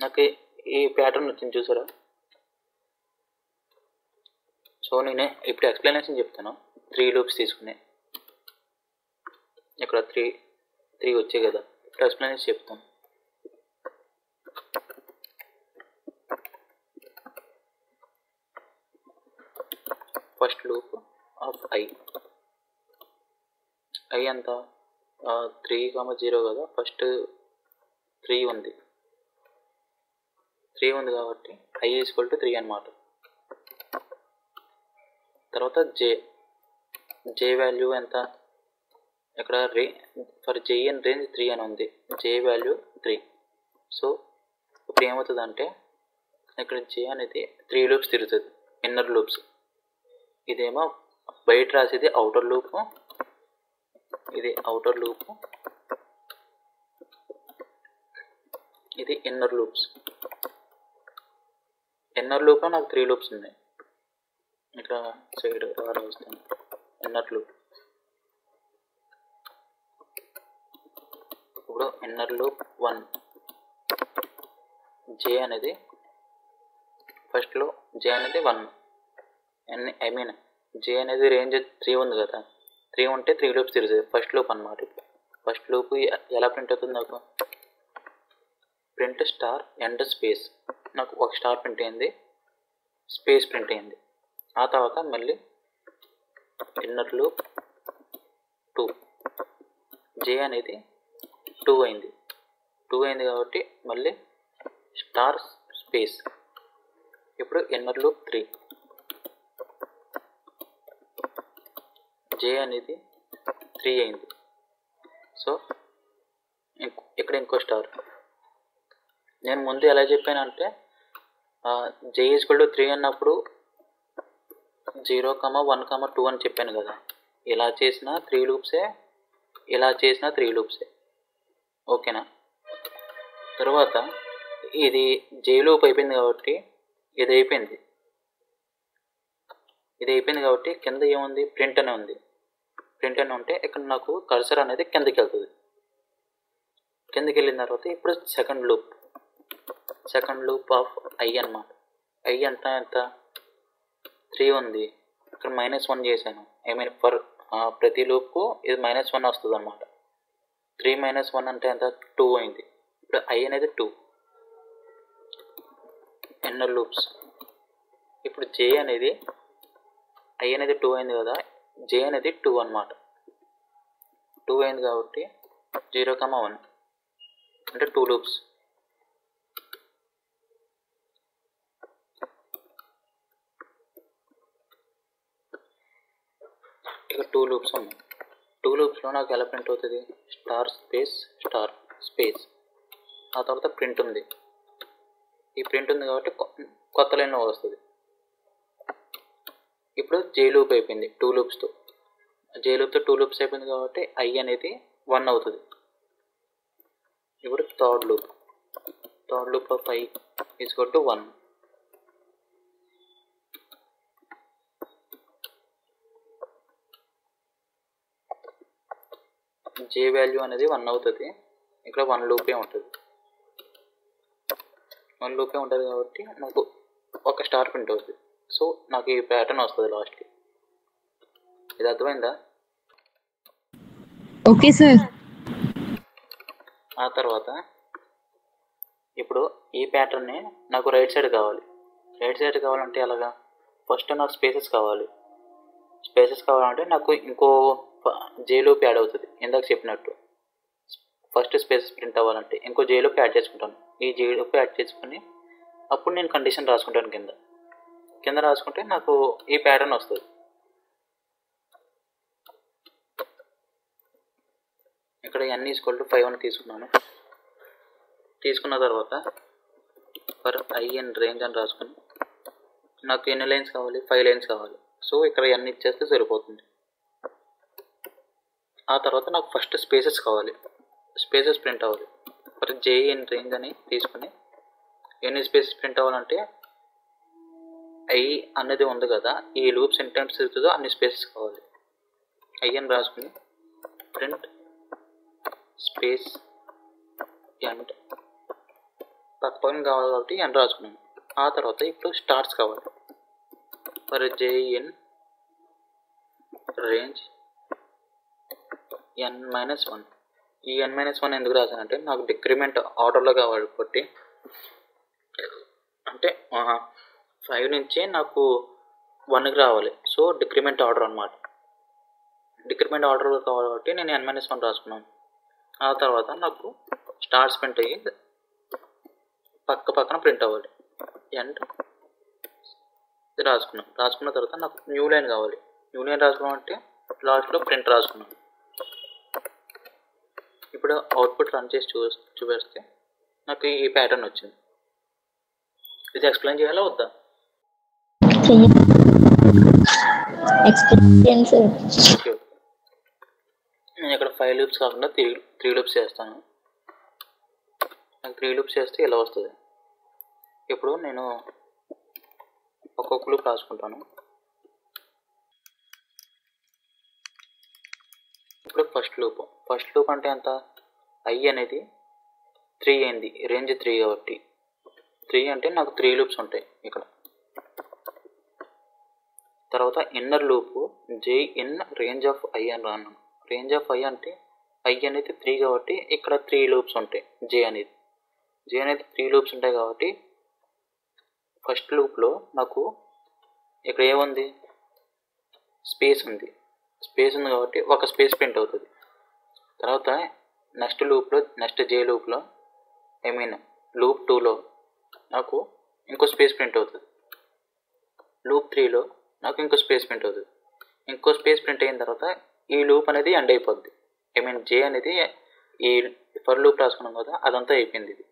నాకు ఈ ప్యాటర్న్ వచ్చింది చూసారా. సో నేనే ఇప్పుడు ఎక్స్ప్లెనేషన్ చెప్తాను. 3 లూప్స్ తీసుకుని ఇక్కడ 3 వచ్చాయి కదా. ఇప్పుడు ఎక్స్ప్లెనేషన్ చెప్తాను. ఫస్ట్ లూప్ ఆఫ్ ఐ ఎంత 3, 0 కదా. ఫస్ట్ 3 ఉంది కాబట్టి I = 3 అన్నమాట. తర్వాత జే వాల్యూ ఎంత, ఇక్కడ ఫర్ జే అండ్ రేంజ్ 3 అని ఉంది. జే వాల్యూ 3. సో ఇప్పుడు ఏమవుతుందంటే ఇక్కడ జే అనేది 3 లూప్స్ తిరుగుతుంది, ఇన్నర్ లూప్స్. ఇదేమో బయట రాసేది అవుటర్ లూప్, ఇది అవుటర్ లూప్, ఇది ఇన్నర్ లూప్స్. ఇన్నర్ లూప్లో నాకు 3 లూప్స్ ఉన్నాయి. ఇక్కడ సైడ్ రాస్తాను ఇన్నర్ లూప్. ఇప్పుడు ఇన్నర్ లూప్ 1 జే అనేది ఫస్ట్లో జే అనేది 1. జే అనేది రేంజ్ 3 ఉంది కదా. 3 ఉంటే 3 లూప్స్ తిరుగుతుంది. ఫస్ట్ లూప్ అన్నమాట. ఫస్ట్ లూప్ ఎలా ప్రింట్ అవుతుంది నాకు, ప్రింట్ స్టార్ ఎండ్ స్పేస్. నాకు ఒక స్టార్ ప్రింట్ అయింది, స్పేస్ ప్రింట్ అయింది. ఆ తర్వాత మళ్ళీ ఇన్నర్ లూప్ 2 జే అనేది 2 అయింది కాబట్టి మళ్ళీ స్టార్ స్పేస్. ఇప్పుడు ఇన్నర్ లూప్ 3 జే అనేది 3 అయింది. సో ఇక్కడ ఇంకో స్టార్. నేను ముందు ఎలా చెప్పానంటే జే = 3 అన్నప్పుడు 0, 1, 2 అని చెప్పాను కదా. ఇలా చేసిన 3 లూప్సే, ఇలా చేసిన 3 లూప్సే. ఓకేనా. తర్వాత ఇది జే లూప్ అయిపోయింది కాబట్టి ఇది అయిపోయింది కాబట్టి కింద ఏముంది, ప్రింట్ అనే ఉంది. ప్రింట్ అని ఉంటే ఇక్కడ నాకు కర్సర్ అనేది కిందకి వెళ్తుంది. కిందకి వెళ్ళిన తర్వాత ఇప్పుడు సెకండ్ లూప్ ఆఫ్ ఐ అన్నమాట. ఐ ఎంత 3 ఉంది. ఇక్కడ -1 చేశాను. ఫర్ ప్రతి లూప్కు ఇది -1 వస్తుంది అన్నమాట. 3 - 1 అంటే ఎంత, 2 అయింది. ఇప్పుడు ఐ అనేది 2 ఇన్నర్ లూప్స్. ఇప్పుడు జే అనేది ఐ అనేది 2 అయింది కదా. జే అనేది 2 అన్నమాట. 2 అయింది కాబట్టి 0, 1 అంటే 2 లూప్స్. ఇక 2 లూప్స్ ఉన్నాయి. 2 లూప్స్లో నాకు ఎలా ప్రింట్ అవుతుంది, స్టార్ స్పేస్. ఆ తర్వాత ప్రింట్ ఉంది. ఈ ప్రింట్ ఉంది కాబట్టి కొత్త లైన్లో వస్తుంది. ఇప్పుడు జే లూప్ అయిపోయింది 2 లూప్స్తో. జే లూప్తో 2 లూప్స్ అయిపోయింది కాబట్టి ఐ అనేది 1 అవుతుంది. ఇప్పుడు third loop of I = 1. J value అనేది 1 అవుతుంది. ఇక్కడ 1 లూపే ఉంటుంది. 1 లూపే ఉంటుంది కాబట్టి నాకు ఒక స్టార్ ప్రింట్ అవుతుంది. సో నాకు ఈ ప్యాటర్న్ వస్తుంది లాస్ట్కి. ఇది అర్థమైందా? Okay sir. ఆ తర్వాత ఇప్పుడు ఈ ప్యాటర్న్ని నాకు రైట్ సైడ్ కావాలంటే ఎలాగా, ఫస్ట్ నాకు స్పేసెస్ కావాలంటే నాకు ఇంకో జే లూప్ యాడ్ అవుతుంది. ఇందాక చెప్పినట్టు ఫస్ట్ స్పేసెస్ ప్రింట్ అవ్వాలంటే ఇంకో జే లూప్ యాడ్ చేసుకుంటాను. ఈ జే లూప్ యాడ్ చేసుకుని అప్పుడు నేను కండిషన్ రాసుకుంటాను. కింద రాసుకుంటే నాకు ఈ ప్యాటర్న్ వస్తుంది. ఇక్కడ n = 5 అని తీసుకున్న తర్వాత ఫర్ ఐ అండ్ రేంజ్ అని రాసుకుని నాకు ఎన్ని లైన్స్ కావాలి, 5 లైన్స్ కావాలి. సో ఇక్కడ n ఇచ్చేస్తే సరిపోతుంది. ఆ తర్వాత నాకు ఫస్ట్ స్పేసెస్ కావాలి, స్పేసెస్ ప్రింట్ అవ్వాలి. ఫర్ జే అండ్ రేంజ్ అని తీసుకుని ఎన్ని స్పేసెస్ ప్రింట్ అవ్వాలంటే ఐ అన్నది ఉంది కదా, ఈ లూప్స్ ఎన్ని టైమ్స్ తిరుగుతుందో అన్ని స్పేసెస్ కావాలి. ఐ అని రాసుకుని ప్రింట్ స్పేస్ ఎండ్ పక్కన కావాలి కాబట్టి ఎండ్ రాసుకున్నాను. ఆ తర్వాత ఇప్పుడు స్టార్ట్స్ కావాలి. For j in range n-1. ఈ n-1 ఎందుకు రాశానంటే నాకు డిక్రిమెంట్ ఆర్డర్లో కావాలి కాబట్టి, అంటే 5 నుంచి నాకు 1కి రావాలి. సో డిక్రిమెంట్ ఆర్డర్ అనమాట. డిక్రిమెంట్ ఆర్డర్ కావాలి కాబట్టి నేను n-1 రాసుకున్నాను. ఆ తర్వాత నాకు స్టార్ట్స్ ప్రింట్ అయ్యి పక్కన ప్రింట్ అవ్వాలి. ఎండ్ రాసుకున్న తర్వాత నాకు న్యూ లైన్ కావాలి. న్యూ లైన్ రాసుకోవాలంటే లాస్ట్లో ప్రింట్ రాసుకున్నాను. ఇప్పుడు అవుట్పుట్ రన్ చేసి చూపిస్తే నాకు ఈ ప్యాటర్న్ వచ్చింది. ఇది ఎక్స్ప్లెయిన్ చేయాలా వద్దా? నేను ఇక్కడ 5 లూప్స్ కాకుండా 3 లూప్స్ చేస్తాను. నాకు 3 లూప్స్ చేస్తే ఇలా వస్తుంది. ఇప్పుడు నేను ఒక్కొక్క లూప్ రాసుకుంటాను. ఇప్పుడు ఫస్ట్ లూప్ అంటే ఎంత? ఐ అనేది 3 అయింది, రేంజ్ 3 కాబట్టి 3 అంటే నాకు 3 లూప్స్ ఉంటాయి ఇక్కడ. తర్వాత inner loop J in range of I అని రాను. రేంజ్ ఆఫ్ ఐ అంటే ఐ అనేది 3 కాబట్టి ఇక్కడ 3 లూప్స్ ఉంటాయి. జే అనేది 3 లూప్స్ ఉంటాయి కాబట్టి ఫస్ట్ లూప్లో నాకు ఇక్కడ ఏముంది? స్పేస్ ఉంది కాబట్టి ఒక స్పేస్ ప్రింట్ అవుతుంది. తర్వాత నెక్స్ట్ జే లూప్లో లూప్ 2లో నాకు ఇంకో స్పేస్ ప్రింట్ అవుతుంది. లూప్ 3లో నాకు ఇంకో స్పేస్ ప్రింట్ అవుతుంది. ఇంకో స్పేస్ ప్రింట్ అయిన తర్వాత ఈ లూప్ అనేది ఎండ్ అయిపోద్ది. జే అనేది ఈ ఫర్ లూప్ రాసుకున్నాం కదా, అదంతా అయిపోయింది. ఇది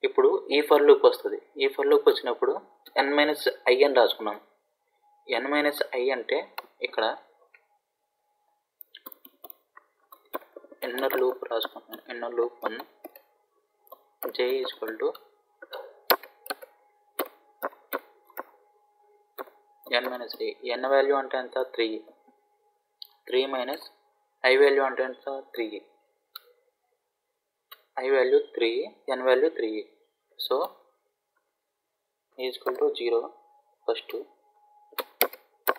ఇప్పుడు ఈ ఫర్ లూప్ వస్తుంది. ఈ ఫర్ లూప్ వచ్చినప్పుడు n-i అని రాసుకున్నాం. n-i అంటే ఇక్కడ ఇన్నర్ లూప్ రాసుకున్నాను. Inner loop 1 j equal to n-i. n value అంటే ఎంత? 3 మైనస్ i వాల్యూ అంటే ఎంత? 3. i value 3, n value 3. So equal to 0. First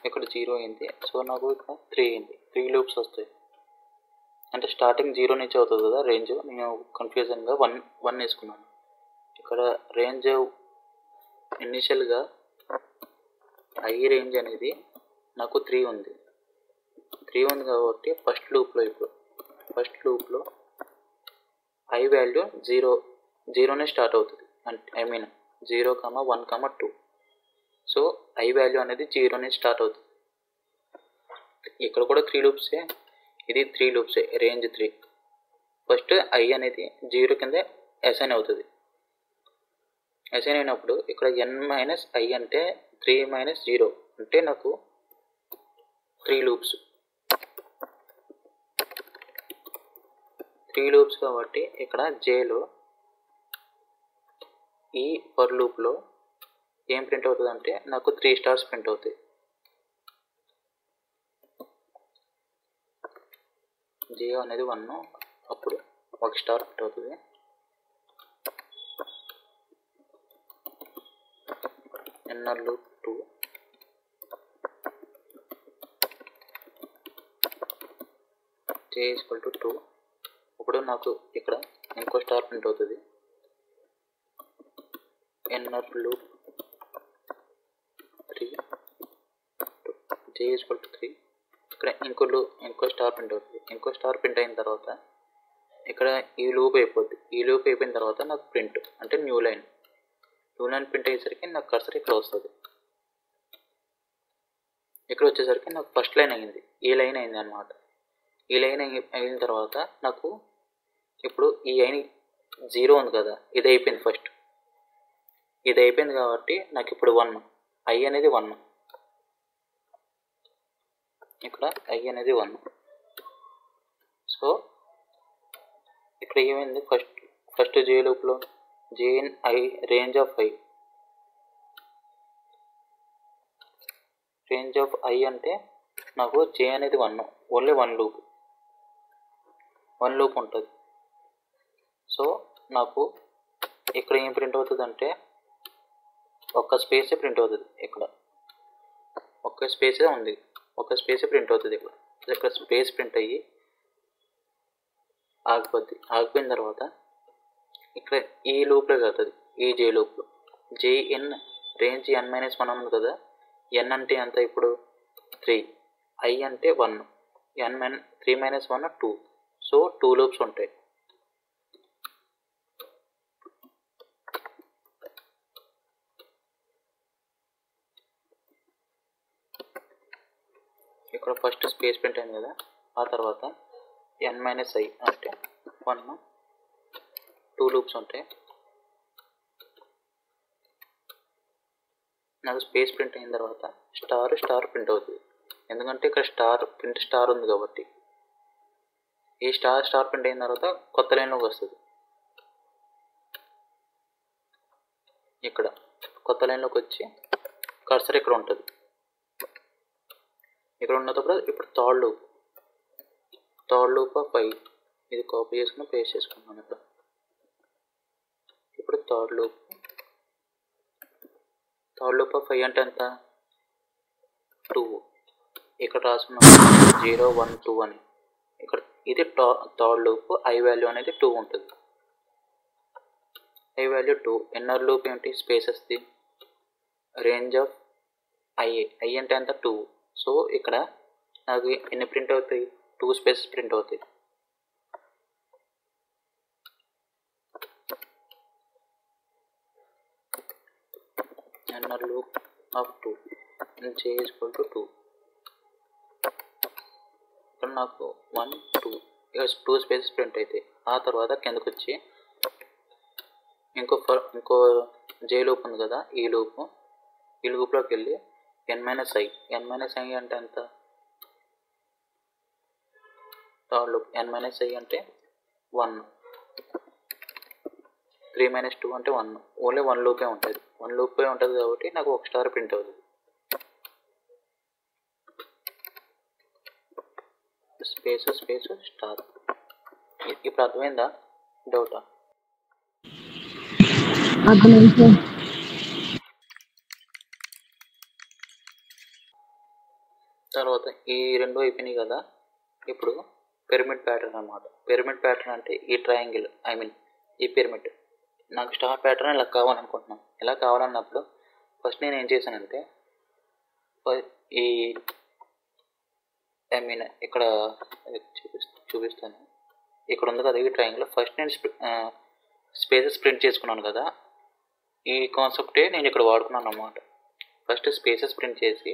ఇక్కడ 0 అయింది. సో నాకు ఇక్కడ 3 అయింది. 3 లూప్స్ వస్తాయి. అంటే స్టార్టింగ్ 0 నుంచి అవుతుంది కదా రేంజ్. నేను కన్ఫ్యూజన్గా 1 వేసుకున్నాను. ఇక్కడ రేంజ్ ఇనిషియల్గా ఐ రేంజ్ అనేది నాకు 3 ఉంది. 3 ఉంది కాబట్టి ఫస్ట్ లూప్లో ఐ వాల్యూ 0నే స్టార్ట్ అవుతుంది. అంటే 0, 1, 2. సో ఐ వాల్యూ అనేది 0 నుంచి స్టార్ట్ అవుతుంది. ఇక్కడ కూడా 3 లూప్సే. ఇది 3 లూప్సే, రేంజ్ 3. ఫస్ట్ ఐ అనేది 0 కింద అసైన్ అవుతుంది. అసైన్ అయినప్పుడు ఇక్కడ n-i అంటే 3 మైనస్ 0 అంటే నాకు 3 లూప్స్. 3 లూప్స్ కాబట్టి ఇక్కడ జేలో ఈ ఫర్ లూప్లో ఏం ప్రింట్ అవుతుంది అంటే నాకు 3 స్టార్స్ ప్రింట్ అవుతాయి. జే అనేది 1, అప్పుడు 1 స్టార్ ప్రింట్ అవుతుంది. Inner loop 2 j equal to 2. ఇప్పుడు నాకు ఇక్కడ ఇంకో స్టార్ ప్రింట్ అవుతుంది. Inner loop 3 j equal to 3. ఇక్కడ ఇంకో స్టార్ ప్రింట్ అవుతుంది. ఇంకో స్టార్ ప్రింట్ అయిన తర్వాత ఇక్కడ ఈ లూప్ అయిపోద్ది. ఈ లూప్ అయిపోయిన తర్వాత నాకు ప్రింట్ అంటే న్యూ లైన్ ప్రింట్ అయ్యేసరికి నాకు కర్సర్ ఇక్కడ వస్తుంది. ఇక్కడ వచ్చేసరికి నాకు ఫస్ట్ లైన్ అయింది, ఈ లైన్ అయింది అనమాట. ఈ లైన్ అయిన తర్వాత నాకు ఇప్పుడు ఈ ఐని 0 ఉంది కదా, ఇది అయిపోయింది. ఫస్ట్ ఇది అయిపోయింది కాబట్టి నాకు ఇప్పుడు 1, ఐ అనేది 1. ఇక్కడ ఐ అనేది 1. సో ఇక్కడ ఏమైంది? ఫస్ట్ జే లూప్లో J in I range of I range of I అంటే నాకు జే అనేది 1, ఓన్లీ వన్ లూప్ ఉంటుంది. సో నాకు ఇక్కడ ఏం ప్రింట్ అవుతుంది అంటే ఒక్క స్పేసే ప్రింట్ అవుతుంది. ఇక్కడ ఒక్క స్పేసే ఉంది, ఒక స్పేసే ప్రింట్ అవుతుంది. ఇక్కడ స్పేస్ ప్రింట్ అయ్యి ఆగిపోయిన తర్వాత ఇక్కడ ఈ లూప్లో వెళ్తుంది, ఈ జే లూప్లో. జేఎన్ రేంజ్ n-1 ఉంది కదా, n అంటే ఎంత ఇప్పుడు 3, ఐ అంటే 1, 3 - 1 2. సో 2 లూప్స్ ఉంటాయి. ఇక్కడ ఫస్ట్ స్పేస్ ప్రింట్ అయింది కదా, ఆ తర్వాత n-i అంటే 1, 2 లూప్స్ ఉంటాయి. నాకు స్పేస్ ప్రింట్ అయిన తర్వాత స్టార్ ప్రింట్ అవుతుంది, ఎందుకంటే ఇక్కడ స్టార్ ఉంది కాబట్టి. ఈ స్టార్ ప్రింట్ అయిన తర్వాత కొత్త లైన్లోకి వస్తుంది. ఇక్కడ కొత్త లైన్లోకి వచ్చి కర్సర్ ఇక్కడ ఉంటుంది. ఇక్కడ ఉన్నప్పుడు ఇప్పుడు థర్డ్ లూప్ ఆఫ్ ఐ, ఇది కాపీ చేసుకుని పేస్ట్ చేసుకున్నాను. ఇప్పుడు థర్డ్ లూప్ ఆఫ్ ఐ అంటే ఎంత 2. ఇక్కడ రాసుకున్నాం 0 1 2 అని. ఇక్కడ ఇది థర్డ్ లూప్, ఐ వాల్యూ అనేది 2 ఉంటుంది. I value 2. ఇన్నర్ లూప్ ఏంటి, స్పేసెస్ది. రేంజ్ ఆఫ్ ఐ అంటే ఎంత 2. సో ఇక్కడ నాకు ఎన్ని ప్రింట్ అవుతాయి, 2 స్పేసెస్ ప్రింట్ అవుతాయి. Inner loop of 2 j = 2. ఇక్కడ నాకు 1 2 స్పేసెస్ ప్రింట్ అవుతాయి. ఆ తర్వాత కిందకు వచ్చి ఇంకో జే లూప్ ఉంది కదా, ఈ లూప్లోకి వెళ్ళి n-i అంటే ఎంత, థర్డ్ లూప్ n-i అంటే 1, 3 - 2 అంటే 1, ఓన్లీ 1 లూపే ఉంటుంది. 1 లూపే ఉంటుంది కాబట్టి నాకు ఒక స్టార్ ప్రింట్ అవుతుంది. Space star. ఇప్పుడు అర్థమైందా, డౌటా? తర్వాత ఈ రెండు అయిపోయినాయి కదా, ఇప్పుడు పిరమిడ్ ప్యాటర్న్ అన్నమాట. పిరమిడ్ ప్యాటర్న్ అంటే ఈ ట్రయాంగిల్, ఈ పిరమిడ్ నాకు స్టార్ ప్యాటర్న్ ఇలా కావాలనుకుంటున్నాను. ఇలా కావాలన్నప్పుడు ఫస్ట్ నేను ఏం చేశానంటే ఇక్కడ చూపిస్తాను. ఇక్కడ ఉంది కదా ఈ ట్రయాంగిల్. ఫస్ట్ నేను స్పేసెస్ ప్రింట్ చేసుకున్నాను కదా, ఈ కాన్సెప్టే నేను ఇక్కడ వాడుకున్నాను అన్నమాట. ఫస్ట్ స్పేసెస్ ప్రింట్ చేసి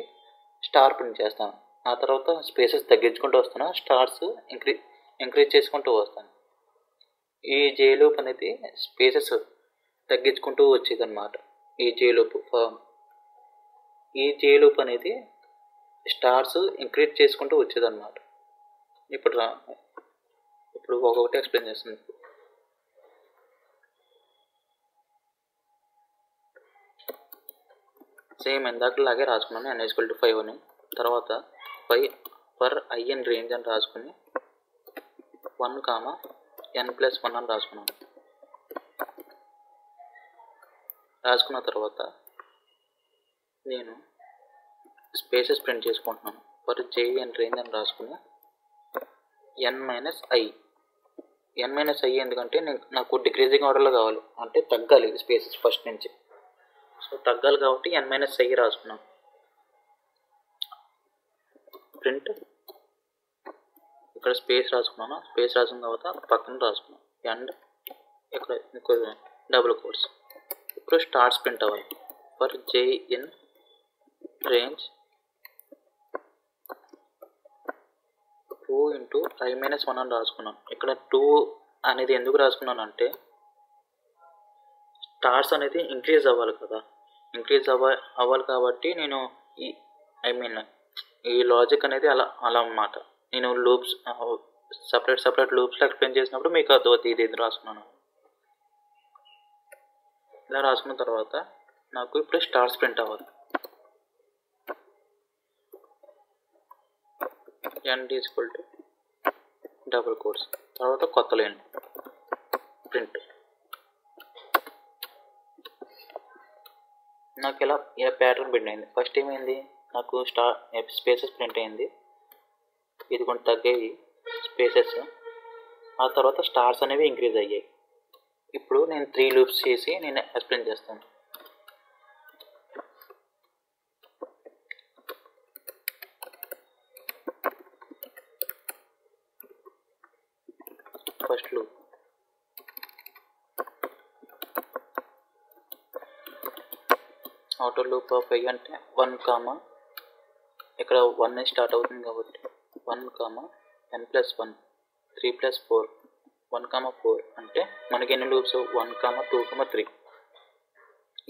స్టార్ ప్రింట్ చేస్తాను. ఆ తర్వాత స్పేసెస్ తగ్గించుకుంటూ వస్తాను, స్టార్స్ ఇంక్రీజ్ చేసుకుంటూ వస్తాను. ఈ జే లూప్ అనేది స్పేసెస్ తగ్గించుకుంటూ వచ్చేది అన్నమాట. ఈ జే లూప్ అనేది స్టార్స్ ఇంక్రీజ్ చేసుకుంటూ వచ్చేది అన్నమాట. ఇప్పుడు ఒక్కొక్కటి ఎక్స్ప్లెయిన్ చేస్తాను. సేమ్ ఇందాకలాగే రాసుకున్నాను, n = 5 అని. తర్వాత 5 ఫర్ i in రేంజ్ అని రాసుకుని 1, n+1 అని రాసుకున్నాను. రాసుకున్న తర్వాత నేను స్పేసెస్ ప్రింట్ చేసుకుంటున్నాను. ఫర్ j in రేంజ్ అని రాసుకుని n-i ఎందుకంటే నాకు డిక్రీజింగ్ ఆర్డర్లో కావాలి, అంటే తగ్గాలి స్పేసెస్ ఫస్ట్ నుంచి. సో తగ్గాలి కాబట్టి n-i రాసుకున్నాను. ప్రింట్ ఇక్కడ స్పేస్ రాసుకున్నాను. స్పేస్ రాసుకున్న తర్వాత పక్కన రాసుకున్నాను అండ్ ఇక్కడ ఇంకో డబుల్ కోట్స్. ఇప్పుడు స్టార్స్ ప్రింట్ అవ్వాలి. For j in range 2 × i-1 అని రాసుకున్నాను. ఇక్కడ 2 అనేది ఎందుకు రాసుకున్నాను అంటే స్టార్స్ అనేది ఇంక్రీజ్ అవ్వాలి కదా, ఇంక్రీజ్ అవ్వాలి కాబట్టి నేను ఈ లాజిక్ అనేది అలా అన్నమాట. నేను లూప్స్ సపరేట్ లూప్స్లో ఎక్స్ప్లెయిన్ చేసినప్పుడు మీకు అర్థమవుతుంది ఇది రాసుకున్నాను. ఇలా రాసుకున్న తర్వాత నాకు ఇప్పుడు స్టార్స్ ప్రింట్ అవ్వాలి. End equal to double quotes, తర్వాత కొత్త లైన్ ప్రింట్. నాకు ఇలా ప్యాటర్న్ ప్రింట్ అయింది. ఫస్ట్ ఏమైంది, నాకు స్పేసెస్ ప్రింట్ అయింది, ఇది కొంచెం తగ్గాయి స్పేసెస్, ఆ తర్వాత స్టార్స్ అనేవి ఇంక్రీజ్ అయ్యాయి. ఇప్పుడు నేను 3 లూప్స్ చేసి నేను ఎక్స్ప్లెయిన్ చేస్తాను. First loop outer loop of i అంటే 1 కామా, ఇక్కడ 1 స్టార్ట్ అవుతుంది కాబట్టి 1 n ప్లస్ 1 3 ప్లస్ 4 1 4 అంటే మనకి ఎన్ని లూప్స్ 1 2 3.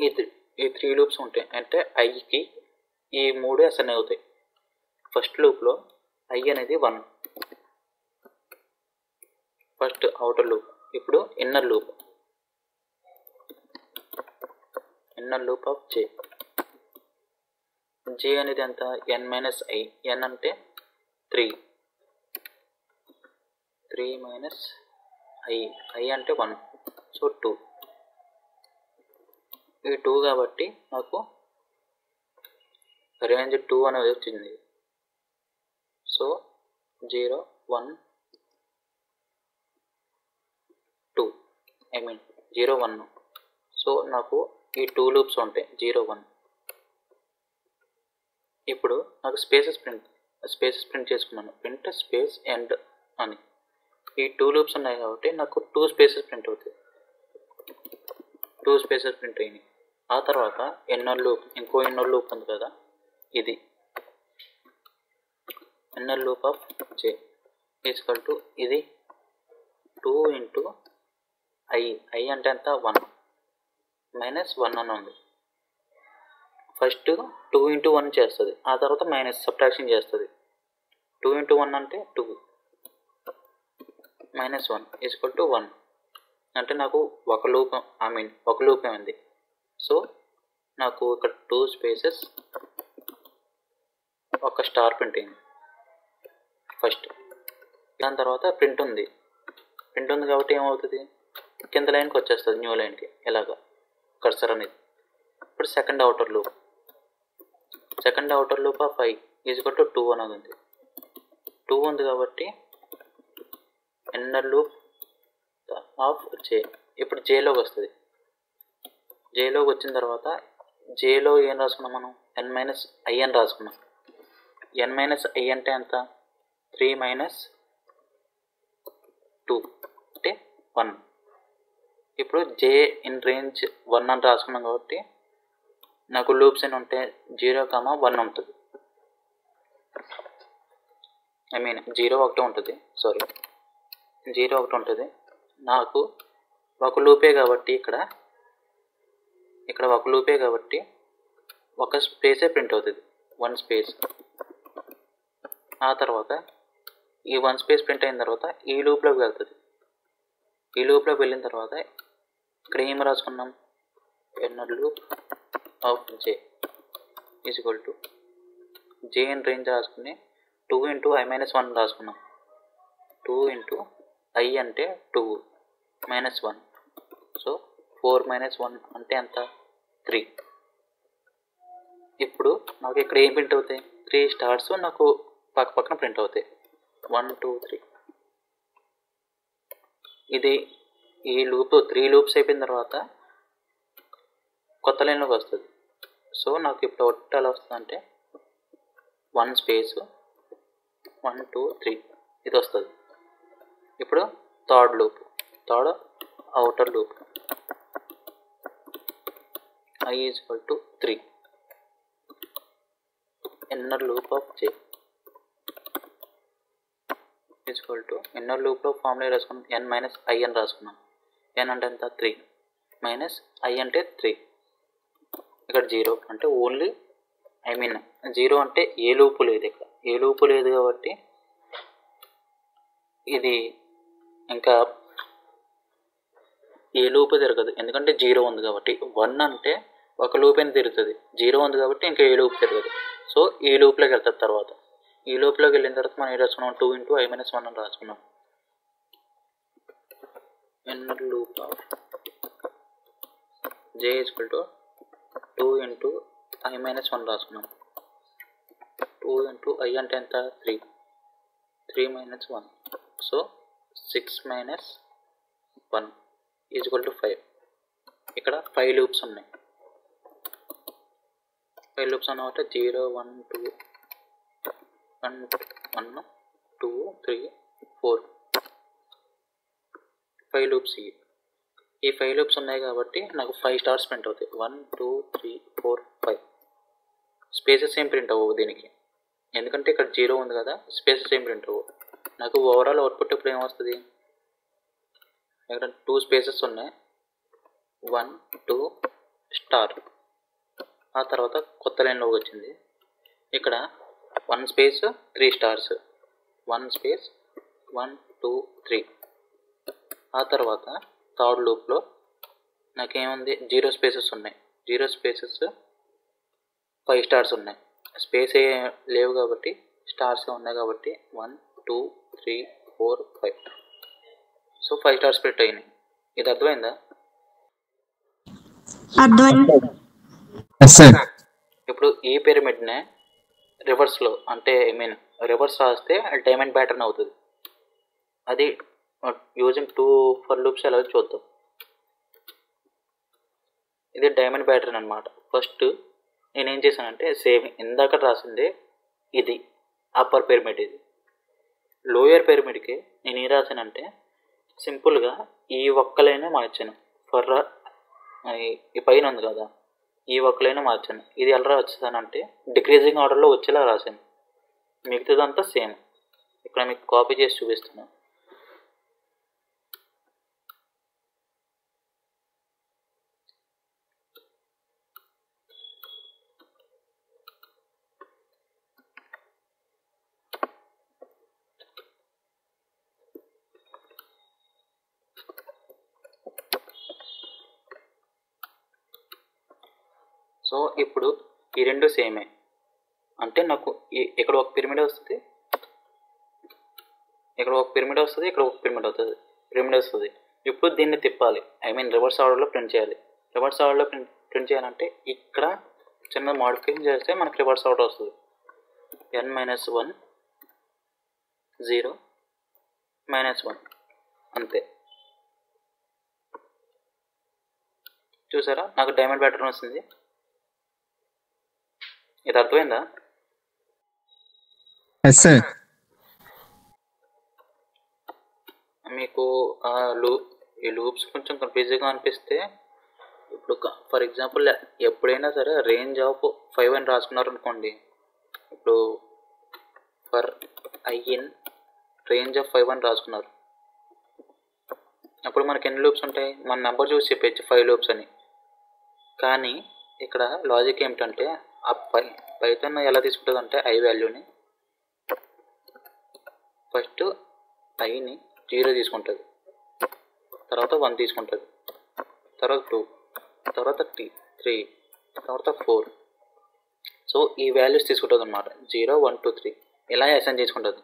ఈ 3 లూప్స్ ఉంటాయి అంటే ఐకి ఈ 3 అసైన్ అవుతాయి. ఫస్ట్ లూప్లో ఐ అనేది 1, ఫస్ట్ అవుటర్ లూప్. ఇప్పుడు ఇన్నర్ లూప్ ఆఫ్ జే అనేది ఎంత n మైనస్ ఐ, n అంటే 3 మైనస్ ఐ అంటే 1, సో 2. ఈ 2 కాబట్టి నాకు రేంజ్ 2 అనేది వచ్చింది. సో 0 1 2 0 1. సో నాకు ఈ 2 లూప్స్ ఉంటాయి 0 1. ఇప్పుడు నాకు స్పేసెస్ ప్రింట్ చేసుకున్నాను, ప్రింట్ స్పేస్ ఎండ్ అని. ఈ 2 లూప్స్ ఉన్నాయి కాబట్టి నాకు 2 స్పేసెస్ ప్రింట్ అవుతాయి, 2 స్పేసెస్ ప్రింట్ అయినాయి. ఆ తర్వాత ఇన్నర్ లూప్, ఇంకో ఇన్నర్ లూప్ ఉంది కదా, ఇది inner loop of J equal to ఇది 2 ఇంటూ ఐ అంటే ఎంత 1 మైనస్ 1 అని ఉంది. ఫస్ట్ 2 ఇంటూ 1 చేస్తుంది, ఆ తర్వాత మైనస్ సబ్ట్రాక్షన్ చేస్తుంది. 2 ఇంటూ 1 అంటే 2 మైనస్ 1 ఈక్వల్ టు 1 అంటే నాకు ఒక లూప్ ఉంది. సో నాకు ఇక్కడ 2 స్పేసెస్ ఒక స్టార్ ప్రింట్ అయింది ఫస్ట్. దాని తర్వాత ప్రింట్ ఉంది కాబట్టి ఏమవుతుంది, కింద లైన్కి వచ్చేస్తుంది, న్యూ లైన్కి ఇలాగా కర్సర్ అనేది. ఇప్పుడు second outer loop of I equal to 2 అనేది ఉంది. 2 ఉంది కాబట్టి ఇన్నర్ లూప్ ఆఫ్ జే. ఇప్పుడు జేలోకి వస్తుంది. జేలోకి వచ్చిన తర్వాత జేలో ఏం రాసుకున్నాం మనం, n మైనస్ ఐ అని రాసుకున్నాం. n మైనస్ ఐ అంటే ఎంత 3 మైనస్ 2 అంటే 1. ఇప్పుడు జే ఇన్ రేంజ్ 1 అని రాసుకున్నాం కాబట్టి నాకు లూప్స్ అని ఉంటే 0 1 ఉంటుంది, 0 1 ఉంటుంది, 0 1 ఉంటుంది. నాకు ఒక లూపే కాబట్టి ఇక్కడ ఒక లూపే కాబట్టి ఒక స్పేసే ప్రింట్ అవుతుంది, 1 స్పేస్. ఆ తర్వాత ఈ 1 స్పేస్ ప్రింట్ అయిన తర్వాత ఈ లూప్లోకి వెళ్తుంది. ఈ లూప్లోకి వెళ్ళిన తర్వాత ఇక్కడ ఏం రాసుకున్నాం, inner loop of J equal to J in range రాసుకుని 2 ఇంటూ ఐ మైనస్ 1 రాసుకున్నాం. 2 ఇంటూ ఐ అంటే 2 మైనస్ 1, సో 4 మైనస్ 1 అంటే ఎంత 3. ఇప్పుడు నాకు ఇక్కడ ఏం ప్రింట్ అవుతాయి, 3 స్టార్స్ నాకు పక్కన ప్రింట్ అవుతాయి, 1 2 3. ఇది ఈ లూప్ 3 లూప్స్ అయిపోయిన తర్వాత కొత్త లైన్లోకి వస్తుంది. సో నాకు ఇప్పుడు అవుట్ ఎలా వస్తుంది అంటే 1 స్పేస్ 1 2 3 ఇది వస్తుంది. ఇప్పుడు third outer loop I equal to 3 inner loop of J equal to inner లూప్లో ఫార్ములా రాసుకున్నాం, n మైనస్ ఐ అని రాసుకున్నాం. n అంటే ఎంత 3 మైనస్ ఐ అంటే 3. ఇక్కడ 0 అంటే ఓన్లీ 0 అంటే ఏ లూపు లేదు, ఇక్కడ ఏ లూపు లేదు కాబట్టి ఇది ఇంకా ఏ లూపు తిరగదు, ఎందుకంటే 0 ఉంది కాబట్టి. 1 అంటే ఒక లూప్ అయినా తిరుగుతుంది, 0 ఉంది కాబట్టి ఇంకా ఏ లూప్ తిరగదు. సో ఈ లూప్లోకి వెళ్తుంది. తర్వాత ఈ లోపలికి వెళ్ళిన తర్వాత మనం ఏం రాసుకున్నాం, 2 ఇంటూ i మైనస్ 1 అని రాసుకున్నాం. In loop of j equal to 2 into i minus 1 రాసుకున్నాం. 2 ఇంటూ i అంటే ఎంత, 3 minus 1, so 6 minus 1 equal to 5. ఇక్కడ 5 లూప్స్ ఉన్నాయి. 5 లూప్స్ అన్నమాట 0 1 2 1 2 3 4 5 లూప్స్. ఈ 5 లూప్స్ ఉన్నాయి కాబట్టి నాకు 5 స్టార్స్ ప్రింట్ అవుతాయి. 1 2 3 4 5. స్పేసెస్ ఏం ప్రింట్ అవ్వవు దీనికి, ఎందుకంటే ఇక్కడ 0 ఉంది కదా, స్పేసెస్ ఏం ప్రింట్ అవ్వవు. నాకు ఓవరాల్ అవుట్పుట్ ఇప్పుడు ఏమొస్తుంది, ఇక్కడ 2 స్పేసెస్ ఉన్నాయి, 1 2 స్టార్. ఆ తర్వాత కొత్త లైన్లోకి వచ్చింది. ఇక్కడ 1 స్పేస్ 3 స్టార్స్, 1 స్పేస్ 1 2 3. ఆ తర్వాత థర్డ్ లూప్లో నాకేముంది, 0 స్పేసెస్ ఉన్నాయి, 0 స్పేసెస్ 5 స్టార్స్ ఉన్నాయి. స్పేస్ ఏ లేవు కాబట్టి స్టార్స్ ఉన్నాయి కాబట్టి 1 2 3 4 5. సో 5 స్టార్స్ స్ప్లిట్ అయినాయి. ఇది అర్థమైందా? ఇప్పుడు ఈ పిరమిడ్నే రివర్స్లో, అంటే రివర్స్ రాస్తే డైమండ్ ప్యాటర్న్ అవుతుంది. అది యూజింగ్ 2 ఫర్ లూప్స్ ఎలా చూద్దాం. ఇది డైమండ్ ప్యాటర్న్ అనమాట. ఫస్ట్ నేనేం చేశానంటే, సేమ్ ఇందాక రాసిందే ఇది అప్పర్ పిరమిడ్, ఇది లోయర్ పిరమిడ్కి నేను ఏం రాశానంటే సింపుల్గా ఈ ఒక్కలైనా మార్చాను. ఫర్ ఈ పైన ఉంది కదా, ఈ ఒక్కలైనా మార్చాను. ఇది ఎలా వచ్చానంటే డిక్రీజింగ్ ఆర్డర్లో వచ్చేలా రాశాను. మిగతాదంతా సేమ్. ఇక్కడ మీకు కాపీ చేసి చూపిస్తున్నాను. సో ఇప్పుడు ఈ రెండు సేమే, అంటే నాకు ఇక్కడ ఒక పిరమిడ్ వస్తుంది, ఇక్కడ ఒక పిరమిడ్ వస్తుంది, ఇక్కడ ఒక పిరమిడ్ వస్తుంది. ఇప్పుడు దీన్ని తిప్పాలి, రివర్స్ ఆర్డర్లో ప్రింట్ చేయాలి. రివర్స్ ఆర్డర్లో ప్రింట్ చేయాలంటే ఇక్కడ చిన్న మోడిఫికేషన్ చేస్తే మనకు రివర్స్ ఆర్డర్ వస్తుంది. n-1 0 -1 అంతే. చూసారా, నాకు డైమండ్ ప్యాటర్న్ వస్తుంది. ఇది అర్థమైందా? మీకు ఈ లూప్స్ కొంచెం కన్ఫ్యూజింగ్గా అనిపిస్తే, ఇప్పుడు ఫర్ ఎగ్జాంపుల్ ఎప్పుడైనా సరే రేంజ్ ఆఫ్ 5 అని రాసుకున్నారు అనుకోండి. ఇప్పుడు for i in range of 5 అని రాసుకున్నారు, అప్పుడు మనకి ఎన్ని లూప్స్ ఉంటాయి, మన నెంబర్ చూసి చెప్పచ్చు 5 లూప్స్ అని. కానీ ఇక్కడ లాజిక్ ఏమిటంటే, ఆ పైథాన్ ఎలా తీసుకుంటుంది అంటే i వాల్యూని ఫస్ట్ iని 0 తీసుకుంటుంది, తర్వాత 1 తీసుకుంటుంది, తర్వాత 2, తర్వాత 3, తర్వాత 4. సో ఈ వాల్యూస్ తీసుకుంటుంది అనమాట. 0 1 2 3 ఇలా అసైన్ చేసుకుంటుంది.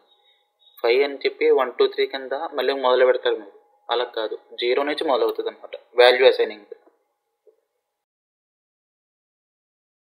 5 అని చెప్పి 1 2 3 కింద మళ్ళీ మొదలు పెడతారు మీరు. అలా కాదు, 0 నుంచి మొదలవుతుంది అనమాట వాల్యూ అసైనింగ్.